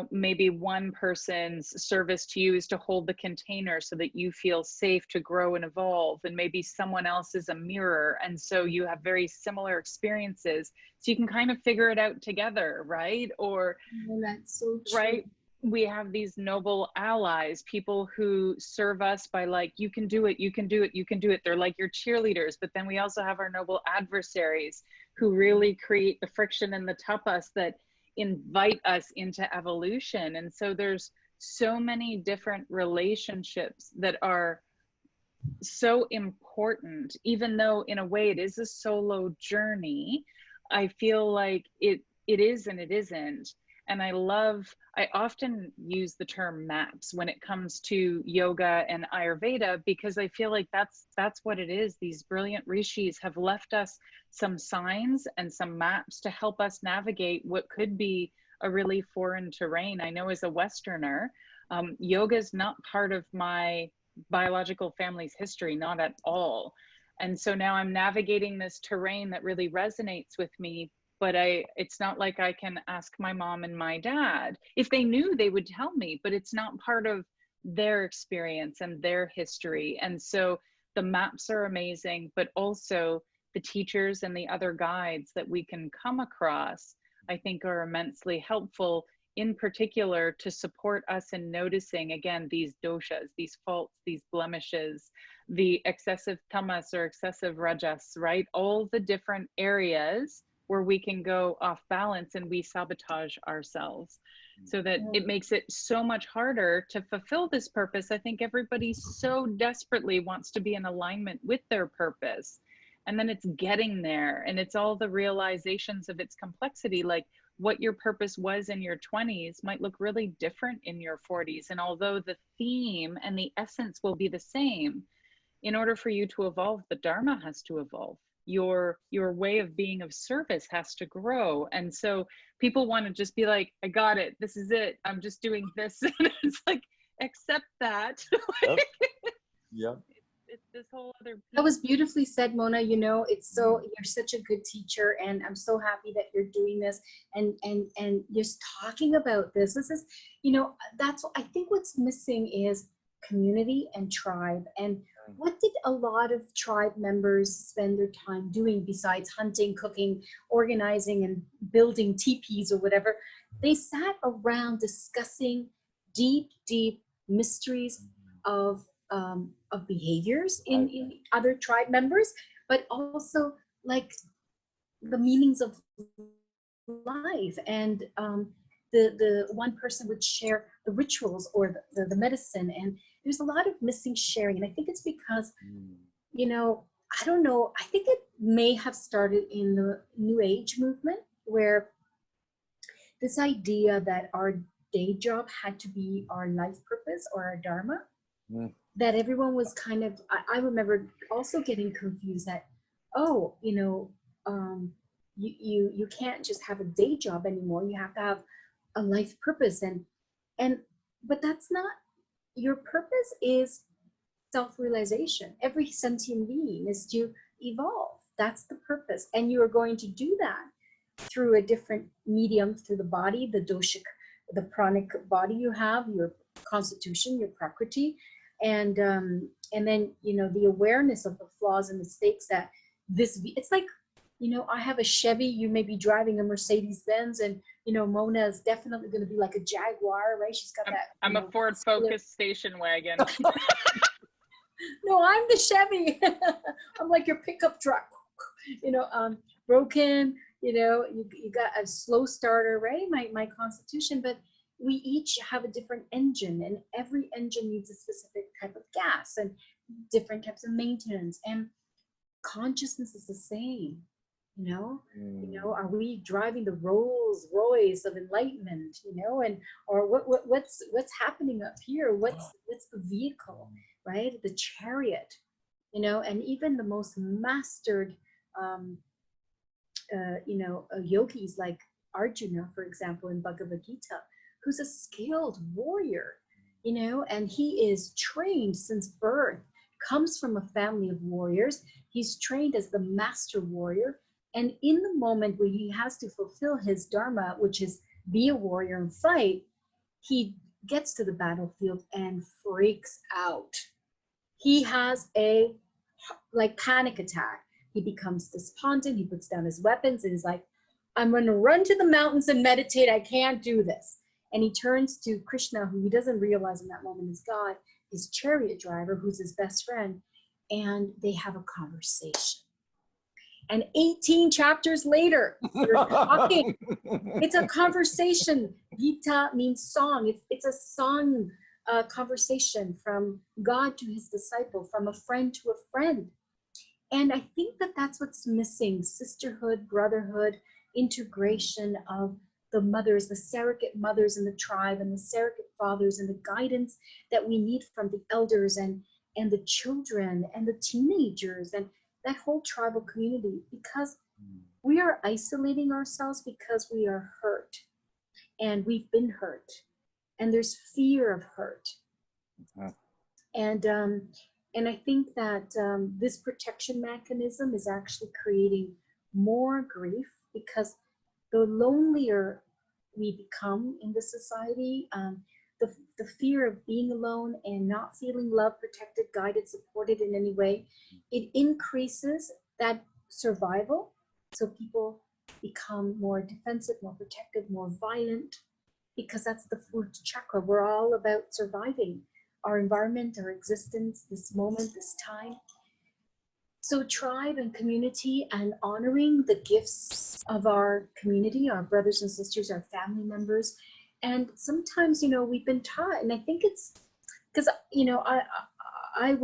maybe one person's service to you is to hold the container so that you feel safe to grow and evolve. And maybe someone else is a mirror. And so you have very similar experiences. So you can kind of figure it out together, right? Or, that's so true. Right? We have these noble allies, people who serve us by like, you can do it, you can do it, you can do it. They're like your cheerleaders. But then we also have our noble adversaries who really create the friction and the tapas that invite us into evolution. And so there's so many different relationships that are so important, even though in a way it is a solo journey. I feel like it is and it isn't. And I often use the term maps when it comes to yoga and Ayurveda, because I feel like that's what it is. These brilliant rishis have left us some signs and some maps to help us navigate what could be a really foreign terrain. I know as a Westerner, yoga is not part of my biological family's history, not at all. And so now I'm navigating this terrain that really resonates with me. But it's not like I can ask my mom and my dad. If they knew, they would tell me, but it's not part of their experience and their history. And so the maps are amazing, but also the teachers and the other guides that we can come across, I think are immensely helpful, in particular to support us in noticing, again, these doshas, these faults, these blemishes, the excessive tamas or excessive rajas, right? All the different areas where we can go off balance and we sabotage ourselves, so that it makes it so much harder to fulfill this purpose. I think everybody so desperately wants to be in alignment with their purpose. And then it's getting there, and it's all the realizations of its complexity, like what your purpose was in your 20s might look really different in your 40s. And although the theme and the essence will be the same, in order for you to evolve, the Dharma has to evolve. Your way of being of service has to grow. And so people want to just be like, I got it, this is it, I'm just doing this. And it's like, accept that. Yep. It's this whole other piece. That was beautifully said, Mona. It's so, you're such a good teacher, and I'm so happy that you're doing this and you're talking about this. This is, that's, I think what's missing is community and tribe. And what did a lot of tribe members spend their time doing besides hunting, cooking, organizing, and building teepees or whatever? They sat around discussing deep, deep mysteries of behaviors in other tribe members, but also like the meanings of life. And the one person would share the rituals or the medicine, and there's a lot of missing sharing. And I think it's because, I don't know, I think it may have started in the New Age movement, where this idea that our day job had to be our life purpose or our dharma, that everyone was kind of, I remember also getting confused that, you can't just have a day job anymore. You have to have a life purpose, and but that's not, your purpose is self-realization. Every sentient being is to evolve. That's the purpose, and you are going to do that through a different medium, through the body, the doshic, the pranic body you have, your constitution, your prakriti, and then, you know, the awareness of the flaws and mistakes that it's like, you know, I have a Chevy, you may be driving a Mercedes Benz, and, you know, Mona is definitely going to be like a Jaguar, right? She's got that. I'm a Ford Focus station wagon. No, I'm the Chevy. I'm like your pickup truck, you know, broken, you know, you got a slow starter, right? My constitution, but we each have a different engine, and every engine needs a specific type of gas and different types of maintenance, and consciousness is the same. You know, are we driving the Rolls Royce of enlightenment, you know, and or what's happening up here? What's the vehicle, right? The chariot, you know, and even the most mastered, you know, yogis like Arjuna, for example, in Bhagavad Gita, who's a skilled warrior, you know, and he is trained since birth, comes from a family of warriors. He's trained as the master warrior. And in the moment where he has to fulfill his dharma, which is be a warrior and fight, he gets to the battlefield and freaks out. He has a panic attack. He becomes despondent. He puts down his weapons and he's like, I'm going to run to the mountains and meditate. I can't do this. And he turns to Krishna, who he doesn't realize in that moment is God, his chariot driver, who's his best friend, and they have a conversation. And 18 chapters later, they're talking. It's a conversation. Gita means song. It's a song conversation from God to his disciple, from a friend to a friend. And I think that that's what's missing: sisterhood, brotherhood, integration of the mothers, the surrogate mothers in the tribe, and the surrogate fathers, and the guidance that we need from the elders and the children and the teenagers and that whole tribal community, because we are isolating ourselves because we are hurt, and we've been hurt, and there's fear of hurt. And I think that this protection mechanism is actually creating more grief, because the lonelier we become in this society, the fear of being alone and not feeling loved, protected, guided, supported in any way, it increases that survival. So people become more defensive, more protective, more violent, because that's the fourth chakra. We're all about surviving our environment, our existence, this moment, this time. So tribe and community, and honoring the gifts of our community, our brothers and sisters, our family members. And sometimes, you know, we've been taught, and I think it's because, you know, I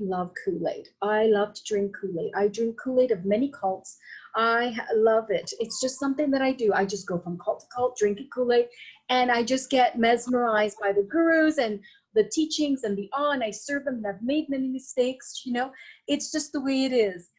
love Kool-Aid. I love to drink Kool-Aid. I drink Kool-Aid of many cults. I love it. It's just something that I do. I just go from cult to cult, drinking Kool-Aid, and I just get mesmerized by the gurus and the teachings and the awe, and I serve them, and I've made many mistakes, you know. It's just the way it is.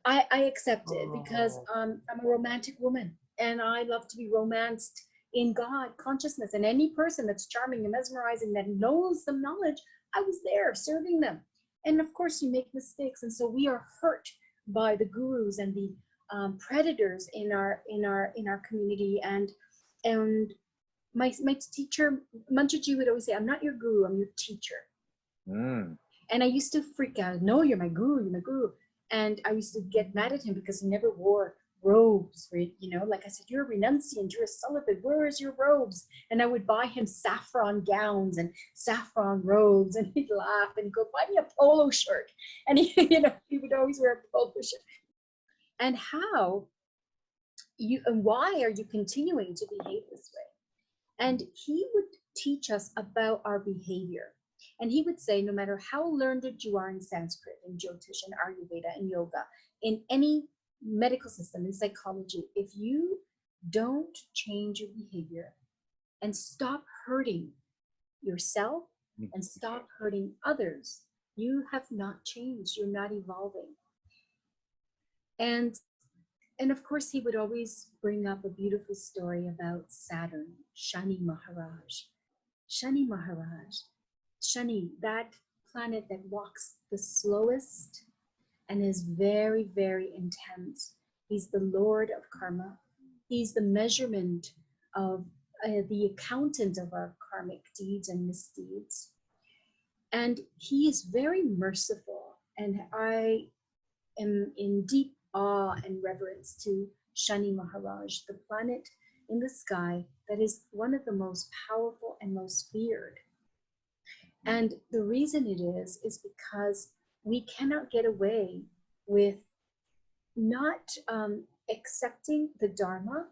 I accept it because I'm a romantic woman, and I love to be romanced in God consciousness. And any person that's charming and mesmerizing, that knows the knowledge, I was there serving them. And of course you make mistakes, and so we are hurt by the gurus and the predators in our community. And my teacher Manjuji would always say, I'm not your guru, I'm your teacher. And I used to freak out. No, you're my guru, you're my guru. And I used to get mad at him because he never wore robes, right? You know, like I said, you're a renunciant, you're a celibate, where is your robes? And I would buy him saffron gowns and saffron robes, and he'd laugh and go, buy me a polo shirt. And he, you know, he would always wear a polo shirt. And why are you continuing to behave this way? And he would teach us about our behavior. And he would say, no matter how learned you are in Sanskrit, in Jyotish, in Ayurveda, in yoga, in any medical system, in psychology, if you don't change your behavior and stop hurting yourself and stop hurting others, you have not changed. You're not evolving. And of course, he would always bring up a beautiful story about Saturn, Shani Maharaj. Shani Maharaj, Shani, that planet that walks the slowest and is very, very intense. He's the Lord of karma. He's the measurement of the accountant of our karmic deeds and misdeeds. And he is very merciful. And I am in deep awe and reverence to Shani Maharaj, the planet in the sky that is one of the most powerful and most feared. And the reason it is because we cannot get away with not accepting the Dharma,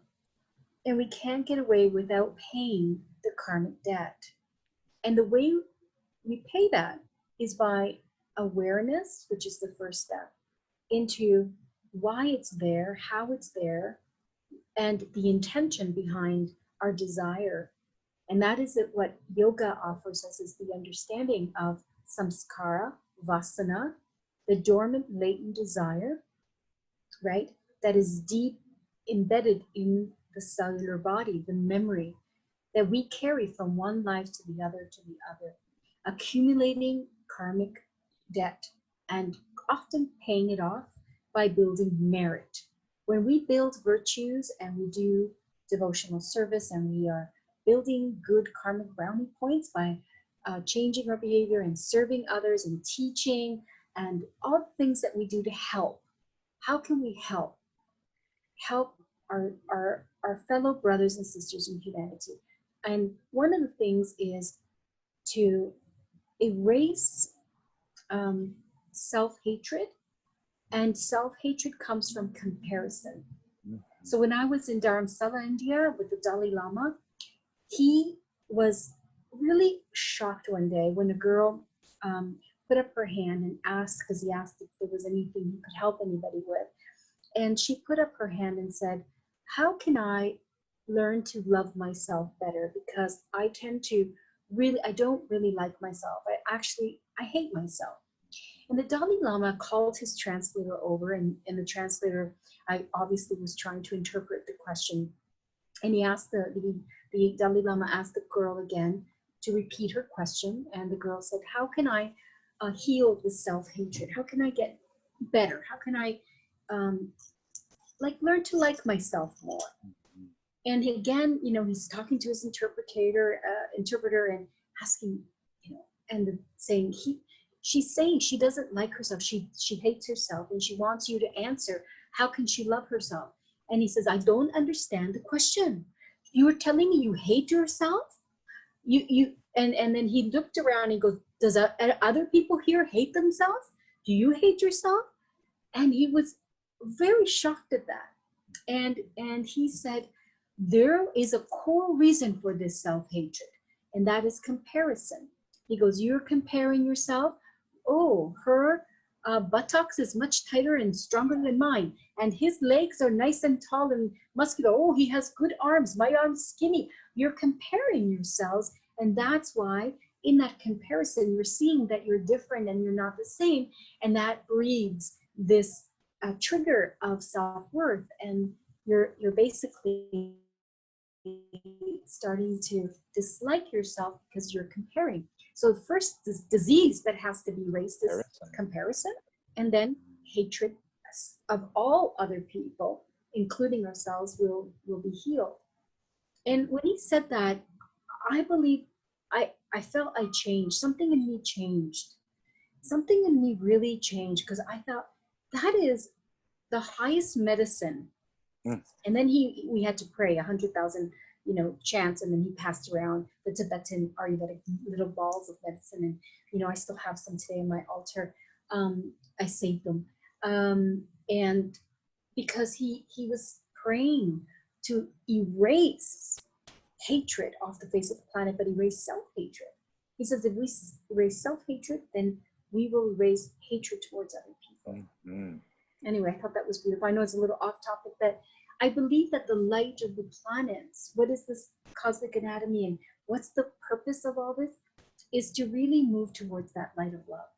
and we can't get away without paying the karmic debt. And the way we pay that is by awareness, which is the first step, into why it's there, how it's there, and the intention behind our desire. And that is what yoga offers us, is the understanding of samskara, vasana, the dormant latent desire, right? That is deep embedded in the cellular body, the memory that we carry from one life to the other, accumulating karmic debt and often paying it off by building merit. When we build virtues and we do devotional service and we are building good karmic brownie points by changing our behavior and serving others and teaching and all the things that we do to help. How can we help? Help our fellow brothers and sisters in humanity. And one of the things is to erase self-hatred. And self-hatred comes from comparison. So when I was in Dharamsala, India with the Dalai Lama, he was really shocked one day when a girl put up her hand and asked, because he asked if there was anything he could help anybody with. And she put up her hand and said, how can I learn to love myself better? Because I tend to I don't really like myself. I hate myself. And the Dalai Lama called his translator over, and the translator, I obviously was trying to interpret the question. And he asked the Dalai Lama asked the girl again to repeat her question. And the girl said, how can I heal the self-hatred? How can I get better? How can I learn to like myself more? And again, he's talking to his interpreter and asking, and saying she's saying she doesn't like herself. She hates herself, and she wants you to answer, how can she love herself? And he says, I don't understand the question. You were telling me you hate yourself? And then he looked around and he goes, does other people here hate themselves? Do you hate yourself? And he was very shocked at that. And he said, there is a core reason for this self-hatred, and that is comparison. He goes, you're comparing yourself. Oh, her buttocks is much tighter and stronger than mine, and his legs are nice and tall and muscular. Oh, he has good arms. My arm's skinny. You're comparing yourselves, and that's why in that comparison you're seeing that you're different and you're not the same, and that breeds this trigger of self-worth, and you're basically starting to dislike yourself because you're comparing. So the first disease that has to be erased is comparison, and then hatred of all other people, including ourselves, will be healed. And when he said that, I believe I felt I changed. Something in me changed. Something in me really changed, because I thought that is the highest medicine. And then we had to pray 100,000 chants, and then he passed around the Tibetan Ayurvedic little balls of medicine, and I still have some today in my altar. I saved them, and because he was praying to erase hatred off the face of the planet, but erase self-hatred. He says if we erase self-hatred, then we will erase hatred towards other people. Anyway, I thought that was beautiful. I know it's a little off topic, but I believe that the light of the planets, what is this cosmic anatomy and what's the purpose of all this, is to really move towards that light of love.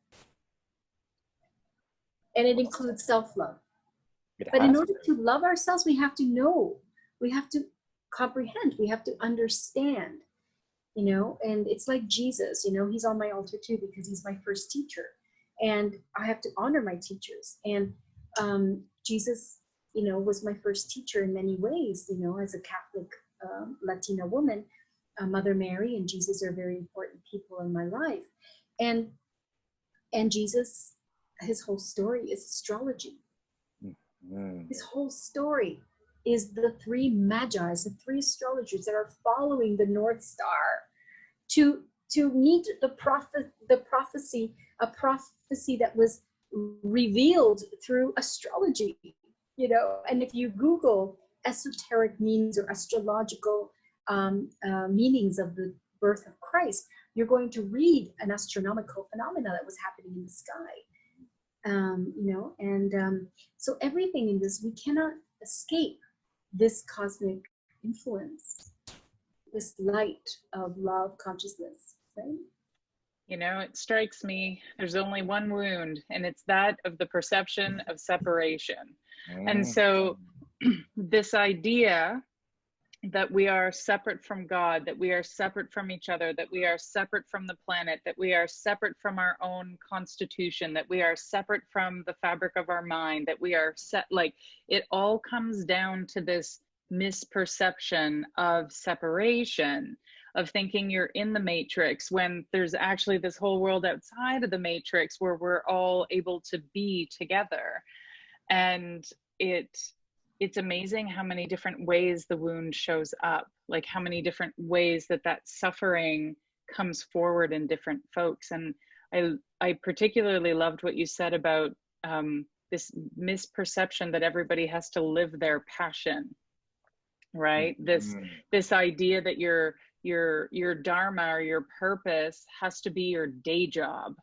And it includes self-love. But in order to love ourselves, we have to know, we have to comprehend, we have to understand, you know. And it's like Jesus, you know, he's on my altar too, because he's my first teacher. And I have to honor my teachers. And Jesus, you know, was my first teacher in many ways, you know, as a Catholic Latina woman. Mother Mary and Jesus are very important people in my life. And Jesus, his whole story is astrology. His whole story is the three magi's, the three astrologers that are following the North Star to meet the prophecy, a prophecy that was revealed through astrology, you know. And if you Google esoteric meanings or astrological meanings of the birth of Christ, you're going to read an astronomical phenomena that was happening in the sky. You know, and so everything in this, we cannot escape this cosmic influence, this light of love consciousness, right? You know, it strikes me, there's only one wound, and it's that of the perception of separation. And so this idea that we are separate from God, that we are separate from each other, that we are separate from the planet, that we are separate from our own constitution, that we are separate from the fabric of our mind, that we are like, it all comes down to this misperception of separation, of thinking you're in the matrix when there's actually this whole world outside of the matrix where we're all able to be together. And it's amazing how many different ways the wound shows up, like how many different ways that suffering comes forward in different folks. And I particularly loved what you said about this misperception that everybody has to live their passion, right? This idea that your dharma or your purpose has to be your day job.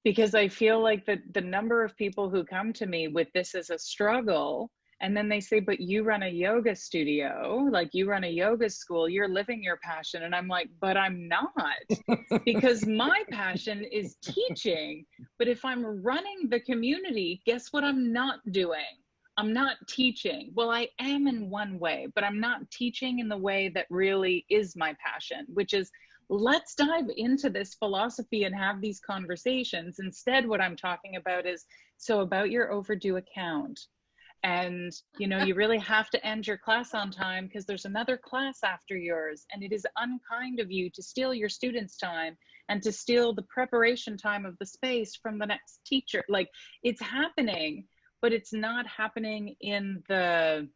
Because I feel like the number of people who come to me with this as a struggle, and then they say, but you run a yoga studio, like you run a yoga school, you're living your passion. And I'm like, but I'm not, because my passion is teaching. But if I'm running the community, guess what I'm not doing? I'm not teaching. Well, I am in one way, but I'm not teaching in the way that really is my passion, which is, let's dive into this philosophy and have these conversations. Instead, what I'm talking about is, so about your overdue account. And, you know, you really have to end your class on time because there's another class after yours. And it is unkind of you to steal your students' time and to steal the preparation time of the space from the next teacher. Like, it's happening, but it's not happening in the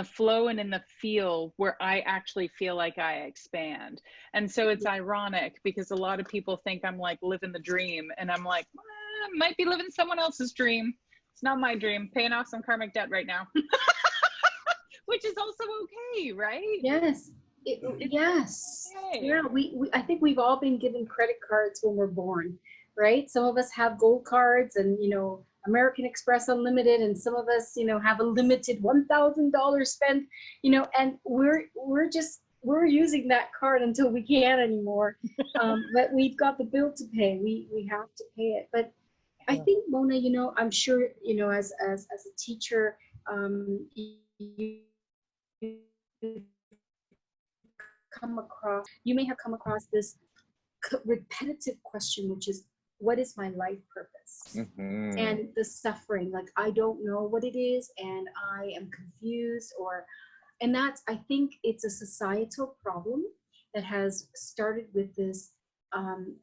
flow and in the feel where I actually feel like I expand. And so it's ironic because a lot of people think I'm like living the dream, and I'm like, might be living someone else's dream. It's not my dream. Paying off some karmic debt right now, which is also okay, right? Yes. Yes. Okay. Yeah. I think we've all been given credit cards when we're born, right? Some of us have gold cards and, you know, American Express Unlimited, and some of us, you know, have a limited $1,000 spent, you know, and we're using that card until we can't anymore. But we've got the bill to pay. We have to pay it. But I think, Mona, you know, I'm sure, you know, as a teacher, you may have come across this repetitive question, which is, what is my life purpose? And the suffering, like, I don't know what it is, and I am confused, and that's, I think it's a societal problem that has started with this,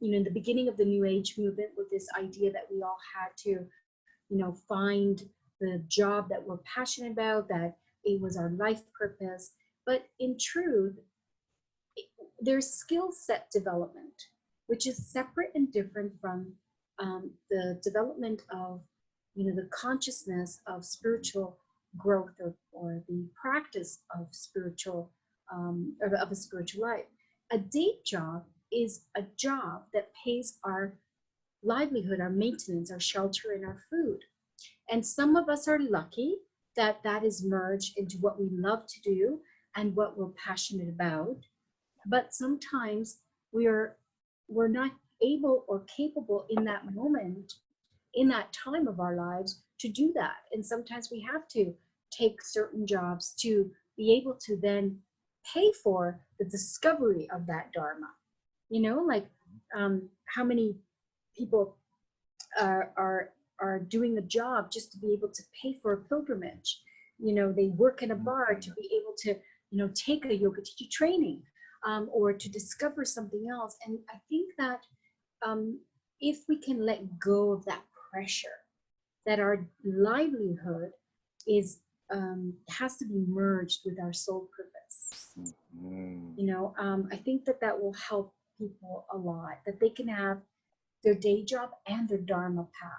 you know, in the beginning of the New Age movement, with this idea that we all had to, you know, find the job that we're passionate about, that it was our life purpose. But in truth, there's skill set development, which is separate and different from the development of, you know, the consciousness of spiritual growth, or the practice of spiritual, of a spiritual life. A day job is a job that pays our livelihood, our maintenance, our shelter, and our food. And some of us are lucky that that is merged into what we love to do and what we're passionate about. But sometimes we're not able or capable in that moment, in that time of our lives, to do that. And sometimes we have to take certain jobs to be able to then pay for the discovery of that dharma. You know, like how many people are doing a job just to be able to pay for a pilgrimage. You know, they work in a bar to be able to, you know, take a yoga teacher training, or to discover something else. And I think that if we can let go of that pressure, that our livelihood is has to be merged with our soul purpose. You know, I think that that will help people a lot, that they can have their day job and their dharma path.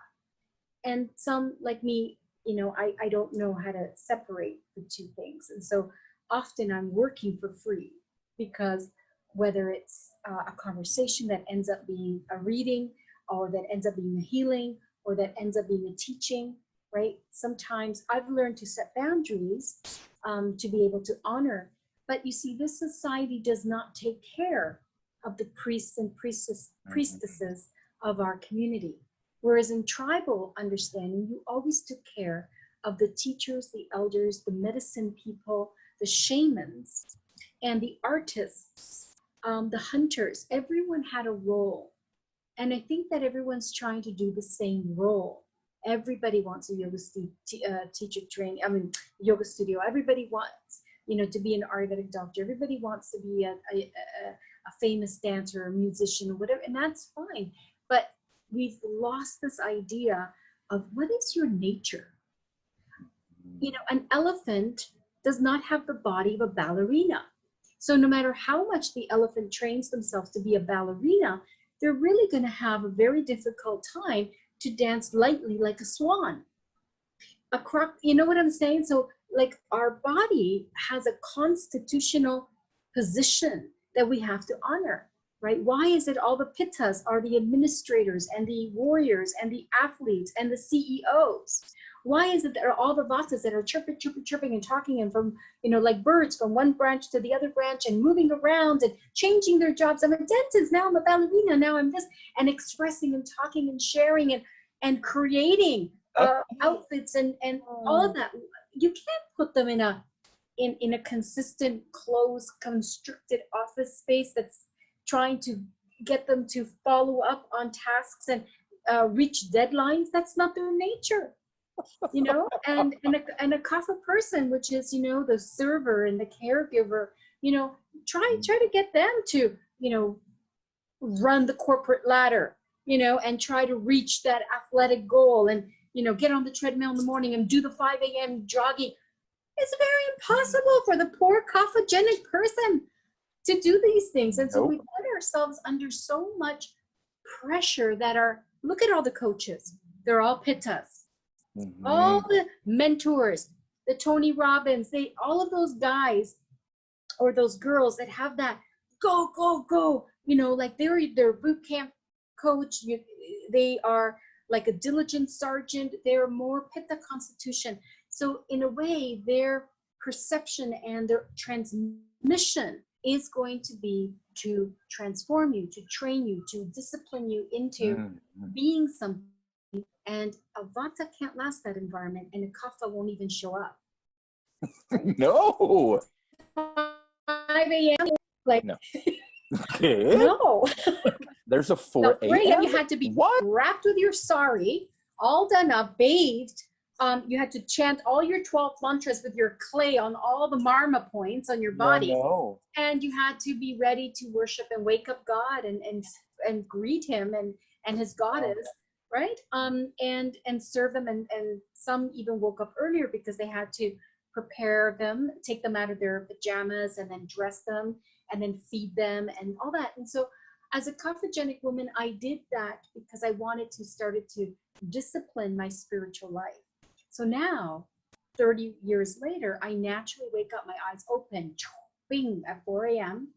And some, like me, you know, I don't know how to separate the two things. And so often I'm working for free, because whether it's a conversation that ends up being a reading, or that ends up being a healing, or that ends up being a teaching, right? Sometimes I've learned to set boundaries to be able to honor. But you see, this society does not take care of the priests and priestesses of our community. Whereas in tribal understanding, you always took care of the teachers, the elders, the medicine people, the shamans, and the artists, the hunters. Everyone had a role. And I think that everyone's trying to do the same role. Everybody wants a yoga teacher training, yoga studio. Everybody wants, you know, to be an Ayurvedic doctor. Everybody wants to be a famous dancer, or musician, or whatever, and that's fine. But we've lost this idea of what is your nature. You know, an elephant does not have the body of a ballerina. So no matter how much the elephant trains themselves to be a ballerina, they're really going to have a very difficult time to dance lightly like a swan. You know what I'm saying? So like our body has a constitutional position that we have to honor, right? Why is it all the pittas are the administrators and the warriors and the athletes and the CEOs? Why is it that all the vatas that are chirping and talking, and from, you know, like birds from one branch to the other branch, and moving around and changing their jobs? I'm a dentist, now I'm a ballerina, now I'm this, and expressing and talking and sharing and creating outfits and all of that. You can't put them in a consistent, closed, constricted office space that's trying to get them to follow up on tasks and reach deadlines. That's not their nature. You know, and a kapha person, which is, you know, the server and the caregiver, you know, try to get them to, you know, run the corporate ladder, you know, and try to reach that athletic goal, and, you know, get on the treadmill in the morning and do the 5 a.m. jogging. It's very impossible for the poor kaphagenic person to do these things. And so we put ourselves under so much pressure that look at all the coaches, they're all pittas. All the mentors, the Tony Robbins, all of those guys or those girls that have that go, you know, like they're boot camp coach, they are like a diligent sergeant, they're more pitta constitution. So in a way, their perception and their transmission is going to be to transform you, to train you, to discipline you into being something. And a vata can't last that environment, and a kapha won't even show up. No. 5 a.m. Like no. Okay. No. There's a 4 a.m. You had to be wrapped with your sari, all done up, bathed. You had to chant all your 12 mantras with your clay on all the marma points on your body. No. And you had to be ready to worship and wake up God and greet him and his goddess. Right? And serve them, and some even woke up earlier because they had to prepare them, take them out of their pajamas, and then dress them, and then feed them, and all that. And so as a kaphagenic woman, I did that because I wanted to start to discipline my spiritual life. So now, 30 years later, I naturally wake up, my eyes open, bing, at 4 a.m.,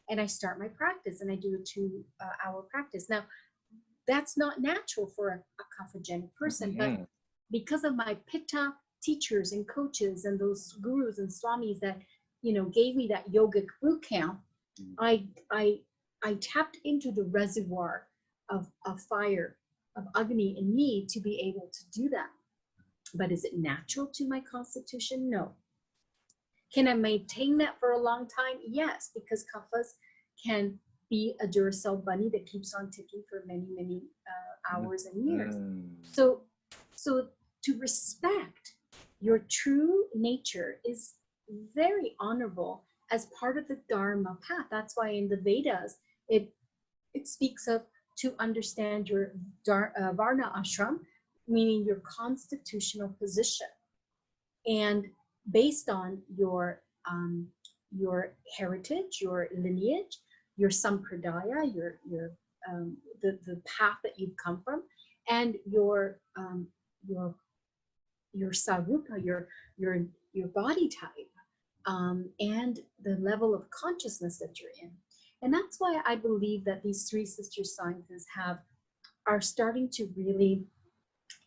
and I start my practice, and I do a 2-hour practice. Now, that's not natural for a kaphagenic person, but because of my pitta teachers and coaches and those gurus and swamis that, you know, gave me that yogic boot camp, I tapped into the reservoir of fire, of Agni in me to be able to do that. But is it natural to my constitution? No. Can I maintain that for a long time? Yes, because kaphas can be a Duracell bunny that keeps on ticking for many, many hours and years. So to respect your true nature is very honorable as part of the Dharma path. That's why in the Vedas, it speaks of to understand your Varna ashram, meaning your constitutional position. And based on your heritage, your lineage, your sampradaya, the path that you've come from, and your sarupa, your body type, and the level of consciousness that you're in. And that's why I believe that these three sister sciences are starting to really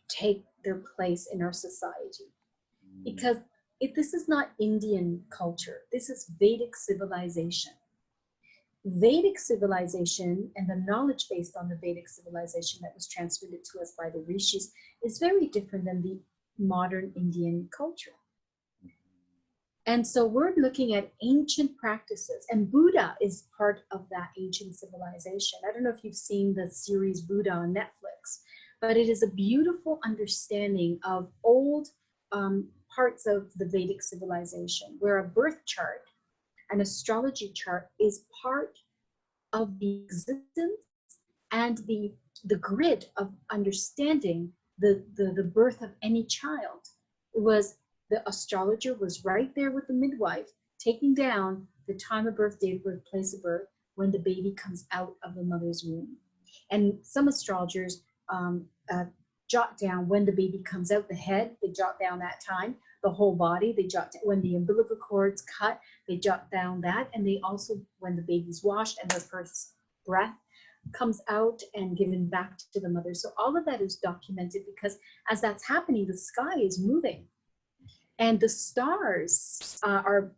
take their place in our society. Because this is not Indian culture, this is Vedic civilization. Vedic civilization and the knowledge based on the Vedic civilization that was transmitted to us by the rishis is very different than the modern Indian culture. And so we're looking at ancient practices, and Buddha is part of that ancient civilization. I don't know if you've seen the series Buddha on Netflix, but it is a beautiful understanding of old parts of the Vedic civilization, where a birth chart, an astrology chart, is part of the existence and the grid of understanding the birth of any child. The astrologer was right there with the midwife, taking down the time of birth, date of birth, place of birth, when the baby comes out of the mother's womb. And some astrologers jot down when the baby comes out, the head, they jot down that time, the whole body, they jot down when the umbilical cord's cut, they jot down that, and they also, when the baby's washed and the first breath comes out and given back to the mother. So all of that is documented, because as that's happening, the sky is moving. And the stars are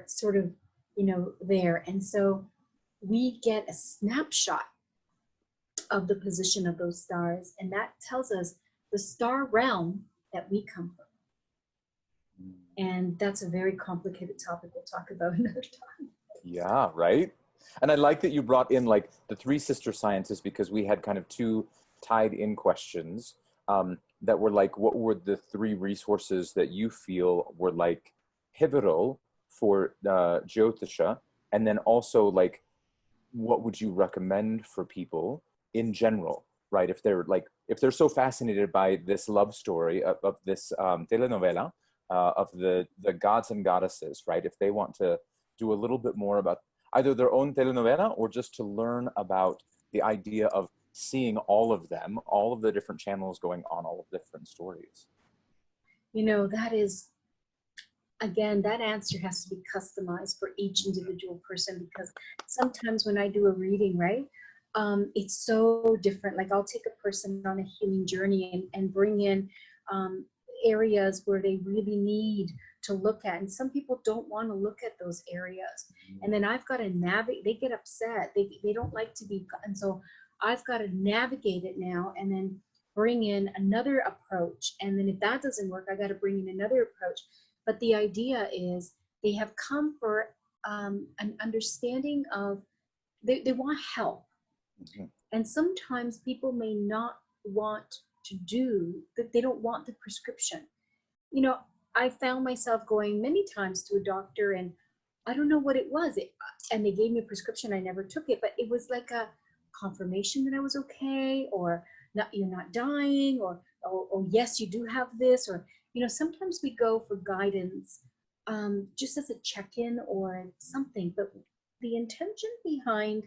sort of, there. And so we get a snapshot of the position of those stars. And that tells us the star realm that we come from. And that's a very complicated topic we'll talk about another time. Yeah, right. And I like that you brought in like the three sister sciences, because we had kind of two tied in questions. That were like, what were the three resources that you feel were like pivotal for Jyotisha? And then also like, what would you recommend for people in general, right? If they're so fascinated by this love story of this telenovela of the gods and goddesses, right? If they want to do a little bit more about either their own telenovela or just to learn about the idea of seeing all of them, all of the different channels going on, all of the different stories. That is, again, that answer has to be customized for each individual person, because sometimes when I do a reading, right, it's so different. Like I'll take a person on a healing journey and bring in areas where they really need to look at. And some people don't want to look at those areas. And then I've got to navigate, they get upset. They don't like to be, and so I've got to navigate it now and then bring in another approach. And then if that doesn't work, I got to bring in another approach. But the idea is they have come for an understanding of, they want help. Mm-hmm. And sometimes people may not want to do, that they don't want the prescription. I found myself going many times to a doctor and I don't know what it was. And they gave me a prescription, I never took it, but it was like a confirmation that I was okay, or not, you're not dying, or oh yes, you do have this, or sometimes we go for guidance just as a check-in or something, but the intention behind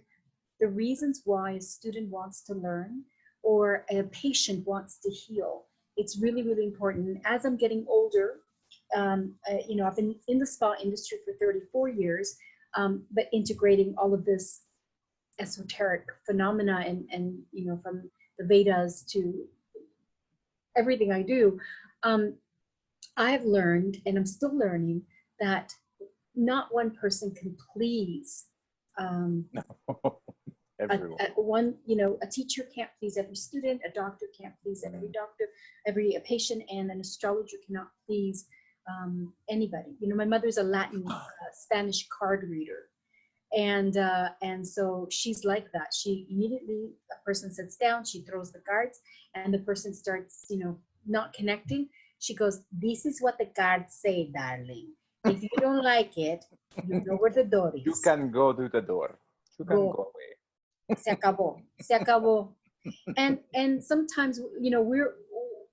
the reasons why a student wants to learn or a patient wants to heal, it's really, really important. As I'm getting older, I've been in the spa industry for 34 years, but integrating all of this esoteric phenomena and from the Vedas to everything I do, I've learned, and I'm still learning, that not one person can please Everyone. A teacher can't please every student, a doctor can't please every doctor, every patient, and an astrologer cannot please anybody. My mother's a Latin Spanish card reader, and so she's like that. She immediately, a person sits down, she throws the cards, and the person starts, not connecting. She goes, "This is what the cards say, darling. If you don't like it, you know where the door is. You can go to the door. You can go away. Se acabó. Se acabó." And sometimes,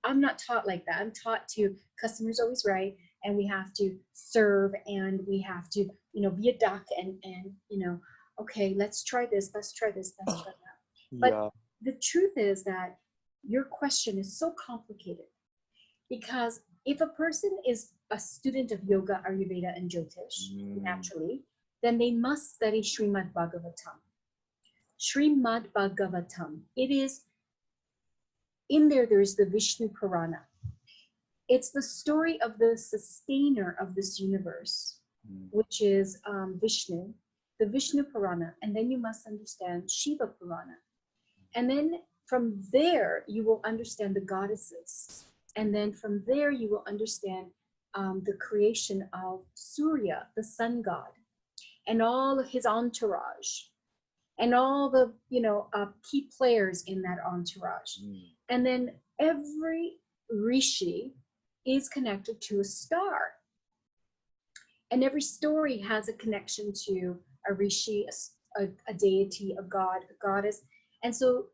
I'm not taught like that. I'm taught to, customer's always right, and we have to serve, and we have to, be a duck, and okay, let's try this, let's try this, let's try that. But the truth is that your question is so complicated, because if a person is a student of yoga, Ayurveda, and Jyotish, naturally, then they must study Srimad Bhagavatam. Srimad Bhagavatam. It is, in there's the Vishnu Purana. It's the story of the sustainer of this universe, which is Vishnu, the Vishnu Purana. And then you must understand Shiva Purana. And then from there, you will understand the goddesses. And then from there, you will understand the creation of Surya, the sun god, and all of his entourage, and all the key players in that entourage. And then every rishi is connected to a star, and every story has a connection to a rishi, a deity, a god, a goddess. And so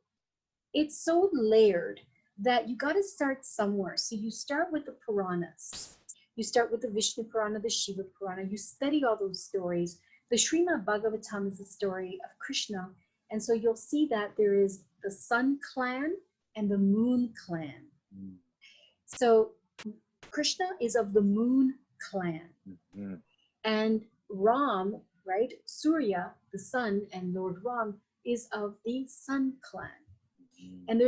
it's so layered that you got to start somewhere. So you start with the Puranas. You start with the Vishnu Purana, the Shiva Purana. You study all those stories. The Srimad Bhagavatam is the story of Krishna. And so you'll see that there is the sun clan and the moon clan. So Krishna is of the moon clan. And Ram, right, Surya, the sun, and Lord Ram is of the sun clan. And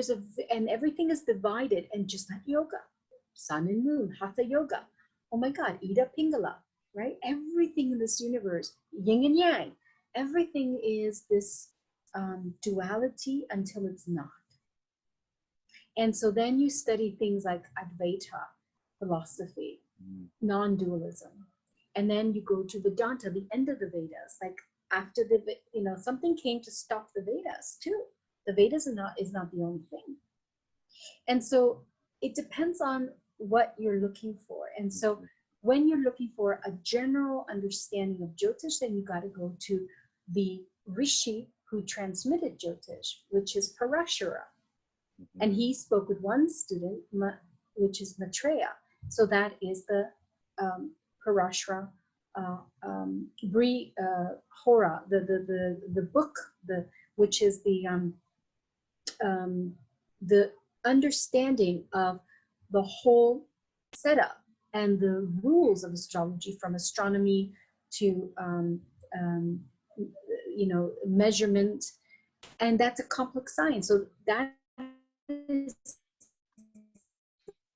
and everything is divided, and just like yoga, sun and moon, hatha yoga. Oh my God, Ida Pingala, right? Everything in this universe, yin and yang, everything is this duality until it's not. And so then you study things like Advaita philosophy, non-dualism. And then you go to Vedanta, the end of the Vedas. Like after something came to stop the Vedas too. The Vedas is not the only thing. And so it depends on what you're looking for. And so when you're looking for a general understanding of Jyotish, then you got to go to the Rishi who transmitted Jyotish, which is Parashara. And he spoke with one student, which is Maitreya. So that is the Parashara Hora, the book, which is the understanding of the whole setup and the rules of astrology, from astronomy to measurement, and that's a complex science. So that is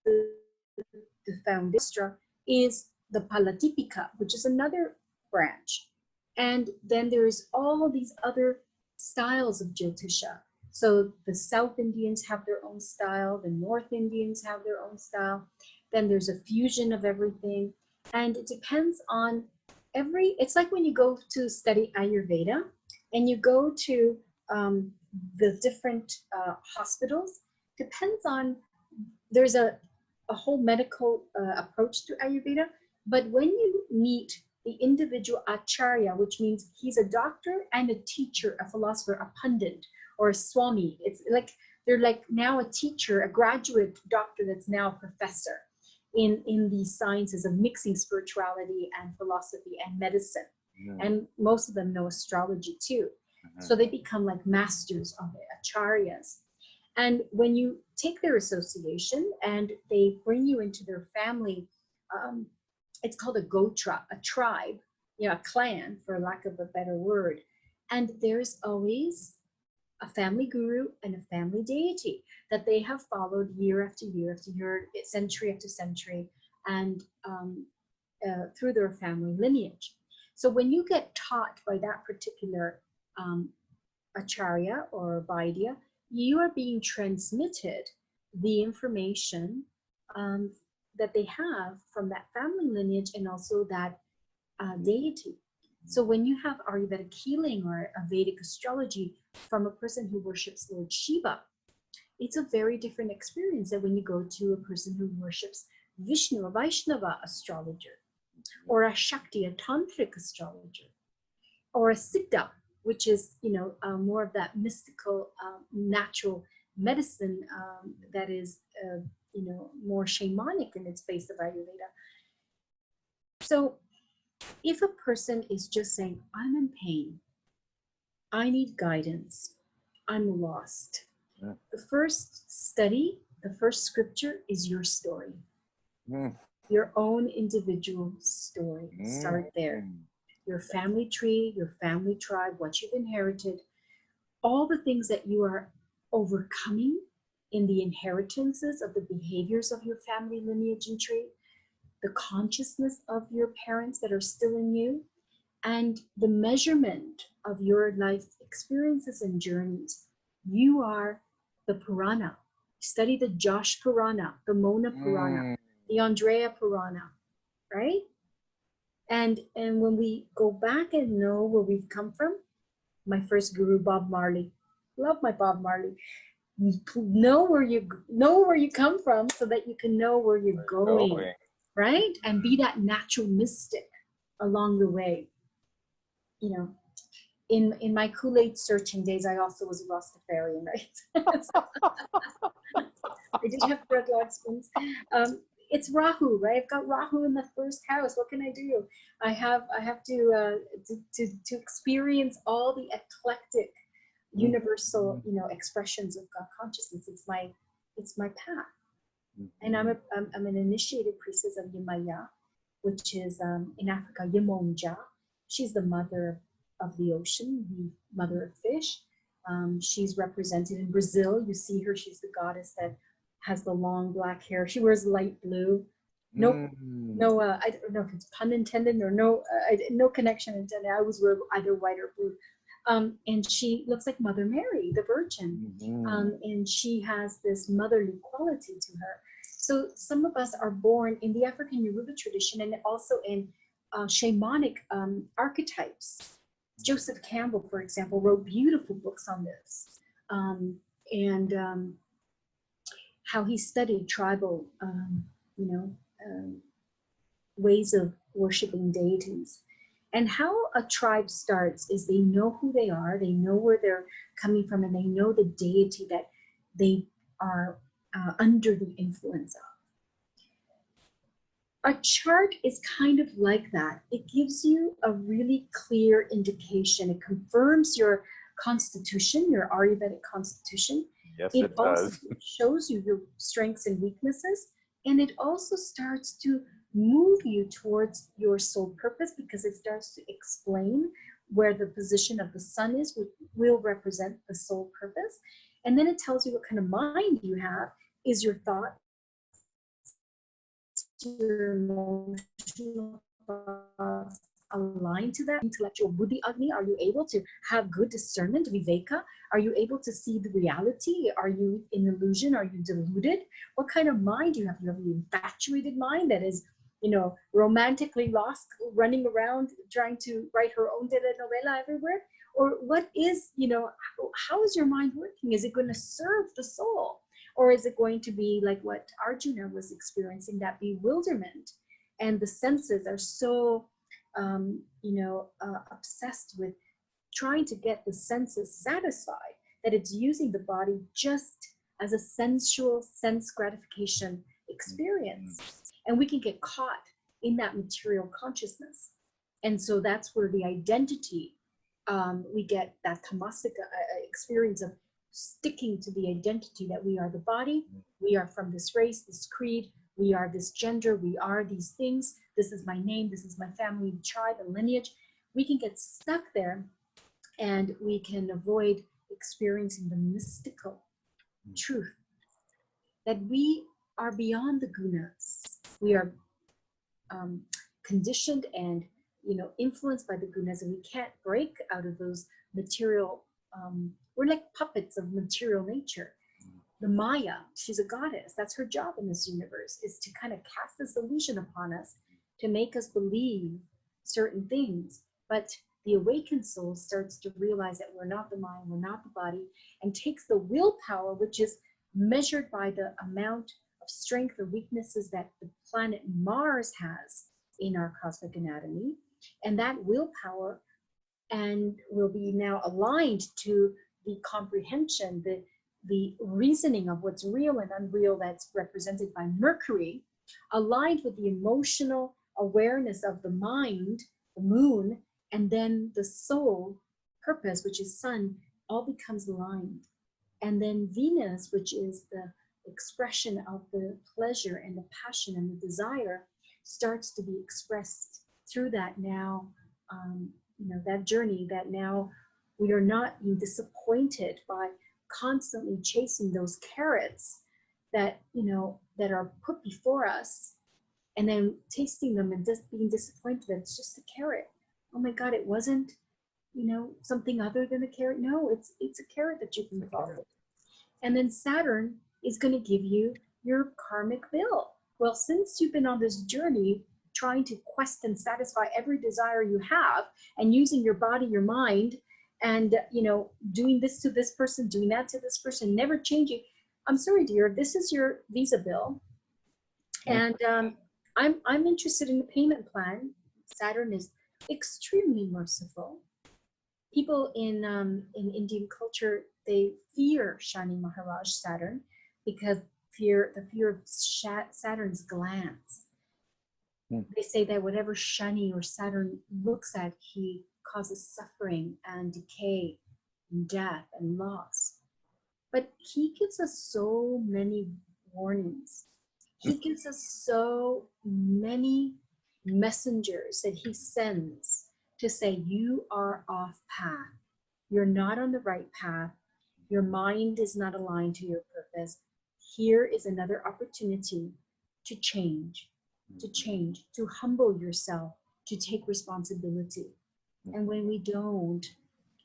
the foundation is the Palatipika, which is another branch. And then there's all these other styles of Jyotisha. So the South Indians have their own style, the North Indians have their own style. Then there's a fusion of everything. And it depends on it's like when you go to study Ayurveda and you go to the different hospitals, depends on, there's a whole medical approach to Ayurveda. But when you meet the individual acharya, which means he's a doctor and a teacher, a philosopher, a pundit, or a swami, it's like they're like now a teacher, a graduate doctor that's now a professor in these sciences of mixing spirituality and philosophy and medicine. And most of them know astrology too. So they become like masters of it, acharyas. And when you take their association and they bring you into their family, it's called a gotra, a tribe, a clan, for lack of a better word. And there's always a family guru and a family deity that they have followed year after year after year, century after century, and through their family lineage. So when you get taught by that particular Acharya or Vaidya, you are being transmitted the information that they have from that family lineage and also that deity. So when you have Ayurvedic healing or a Vedic astrology from a person who worships Lord Shiva, it's a very different experience than when you go to a person who worships Vishnu, a Vaishnava astrologer, or a Shakti, a tantric astrologer, or a Siddha, which is, more of that mystical, natural medicine that is, more shamanic in its base of Ayurveda. So if a person is just saying, I'm in pain, I need guidance, I'm lost, the first study, the first scripture is your story. Your own individual story. Start there. Your family tree, your family tribe, what you've inherited, all the things that you are overcoming in the inheritances of the behaviors of your family lineage and tree, the consciousness of your parents that are still in you, and the measurement of your life experiences and journeys. You are the Purana. Study the Josh Purana, the Mona Purana, the Andrea Purana, right? And when we go back and know where we've come from, my first guru, Bob Marley, love my Bob Marley. Know where you come from so that you can know where you're going, right? And be that natural mystic along the way. In my Kool-Aid searching days, I also was a Rastafarian, right? I did have breadlock spoons. It's Rahu, right? I've got Rahu in the first house. What can I do? I have to experience all the eclectic, universal, expressions of God consciousness. It's my path. And I'm an initiated priestess of Yemaya, which is in Africa, Yemonja. She's the mother of the ocean, the mother of fish. She's represented in Brazil. You see her. She's the goddess that has the long black hair. She wears light blue. I don't know if it's pun intended or no connection intended. I always wear either white or blue. And she looks like Mother Mary, the Virgin. And she has this motherly quality to her. So some of us are born in the African Yoruba tradition and also in shamanic archetypes. Joseph Campbell, for example, wrote beautiful books on this. How he studied tribal, ways of worshiping deities. And how a tribe starts is they know who they are, they know where they're coming from, and they know the deity that they are under the influence of. A chart is kind of like that. It gives you a really clear indication. It confirms your constitution, your Ayurvedic constitution. Yes, it also does. shows you your strengths and weaknesses, and it also starts to move you towards your soul purpose because it starts to explain where the position of the sun is, which will represent the soul purpose. And then it tells you what kind of mind you have. Is your thought, your emotional thoughts aligned to that intellectual buddhi agni? Are you able to have good discernment, viveka? Are you able to see the reality? Are you in illusion? Are you deluded? What kind of mind do you have? You have an infatuated mind that is, romantically lost, running around trying to write her own telenovela everywhere? Or what is, how is your mind working? Is it going to serve the soul? Or is it going to be like what Arjuna was experiencing, that bewilderment? And the senses are so, obsessed with trying to get the senses satisfied that it's using the body just as a sensual sense gratification experience. And we can get caught in that material consciousness. And so that's where the identity, we get that tamasika experience of sticking to the identity that we are the body, we are from this race, this creed, we are this gender, we are these things, this is my name, this is my family tribe and lineage. We can get stuck there and we can avoid experiencing the mystical truth that we are beyond the gunas. We are conditioned and influenced by the gunas, and we can't break out of those material we're like puppets of material nature. The Maya, she's a goddess. That's her job in this universe, is to kind of cast this illusion upon us to make us believe certain things. But the awakened soul starts to realize that we're not the mind, we're not the body, and takes the willpower, which is measured by the amount of strength or weaknesses that the planet Mars has in our cosmic anatomy, and that willpower and will be now aligned to the comprehension, the reasoning of what's real and unreal that's represented by Mercury, aligned with the emotional awareness of the mind, the moon, and then the soul purpose, which is sun, all becomes aligned. And then Venus, which is the expression of the pleasure and the passion and the desire, starts to be expressed through that now, that journey, that now we are not being disappointed by constantly chasing those carrots that, that are put before us, and then tasting them and just being disappointed that it's just a carrot. Oh my God, it wasn't, something other than a carrot. No, it's a carrot that you can follow. And then Saturn is going to give you your karmic bill. Well, since you've been on this journey trying to quest and satisfy every desire you have, and using your body, your mind, and doing this to this person, doing that to this person, never changing, I'm sorry, dear, this is your visa bill. And I'm interested in the payment plan. Saturn is extremely merciful. People in Indian culture, they fear Shani Maharaj, Saturn, because the fear of Saturn's glance. They say that whatever Shani or Saturn looks at, he causes suffering and decay and death and loss. But he gives us so many warnings. He gives us so many messengers that he sends to say, you are off path. You're not on the right path. Your mind is not aligned to your purpose. Here is another opportunity to change, to humble yourself, to take responsibility. And when we don't,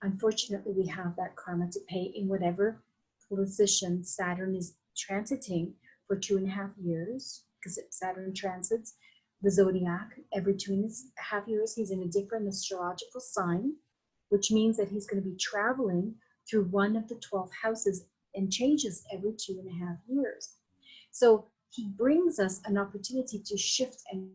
unfortunately, we have that karma to pay in whatever position Saturn is transiting for 2.5 years, because Saturn transits the zodiac every 2.5 years. He's in a different astrological sign, which means that he's going to be traveling through one of the 12 houses and changes every 2.5 years. So he brings us an opportunity to shift and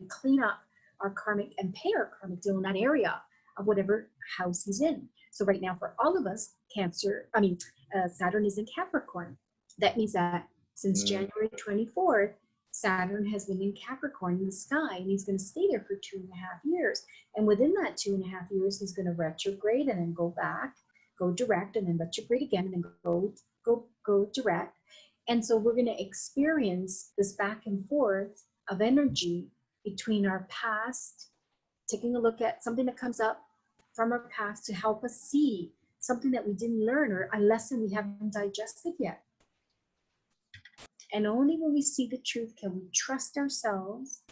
clean up our karmic and pay our karmic deal in that area of whatever house he's in. So right now, for all of us, Saturn is in Capricorn. That means that since January 24th, Saturn has been in Capricorn in the sky, and he's going to stay there for 2.5 years. And within that 2.5 years, he's going to retrograde and then go back, go direct, and then retrograde again, and then go direct. And so we're going to experience this back and forth of energy between our past, taking a look at something that comes up from our past to help us see something that we didn't learn, or a lesson we haven't digested yet. And only when we see the truth can we trust ourselves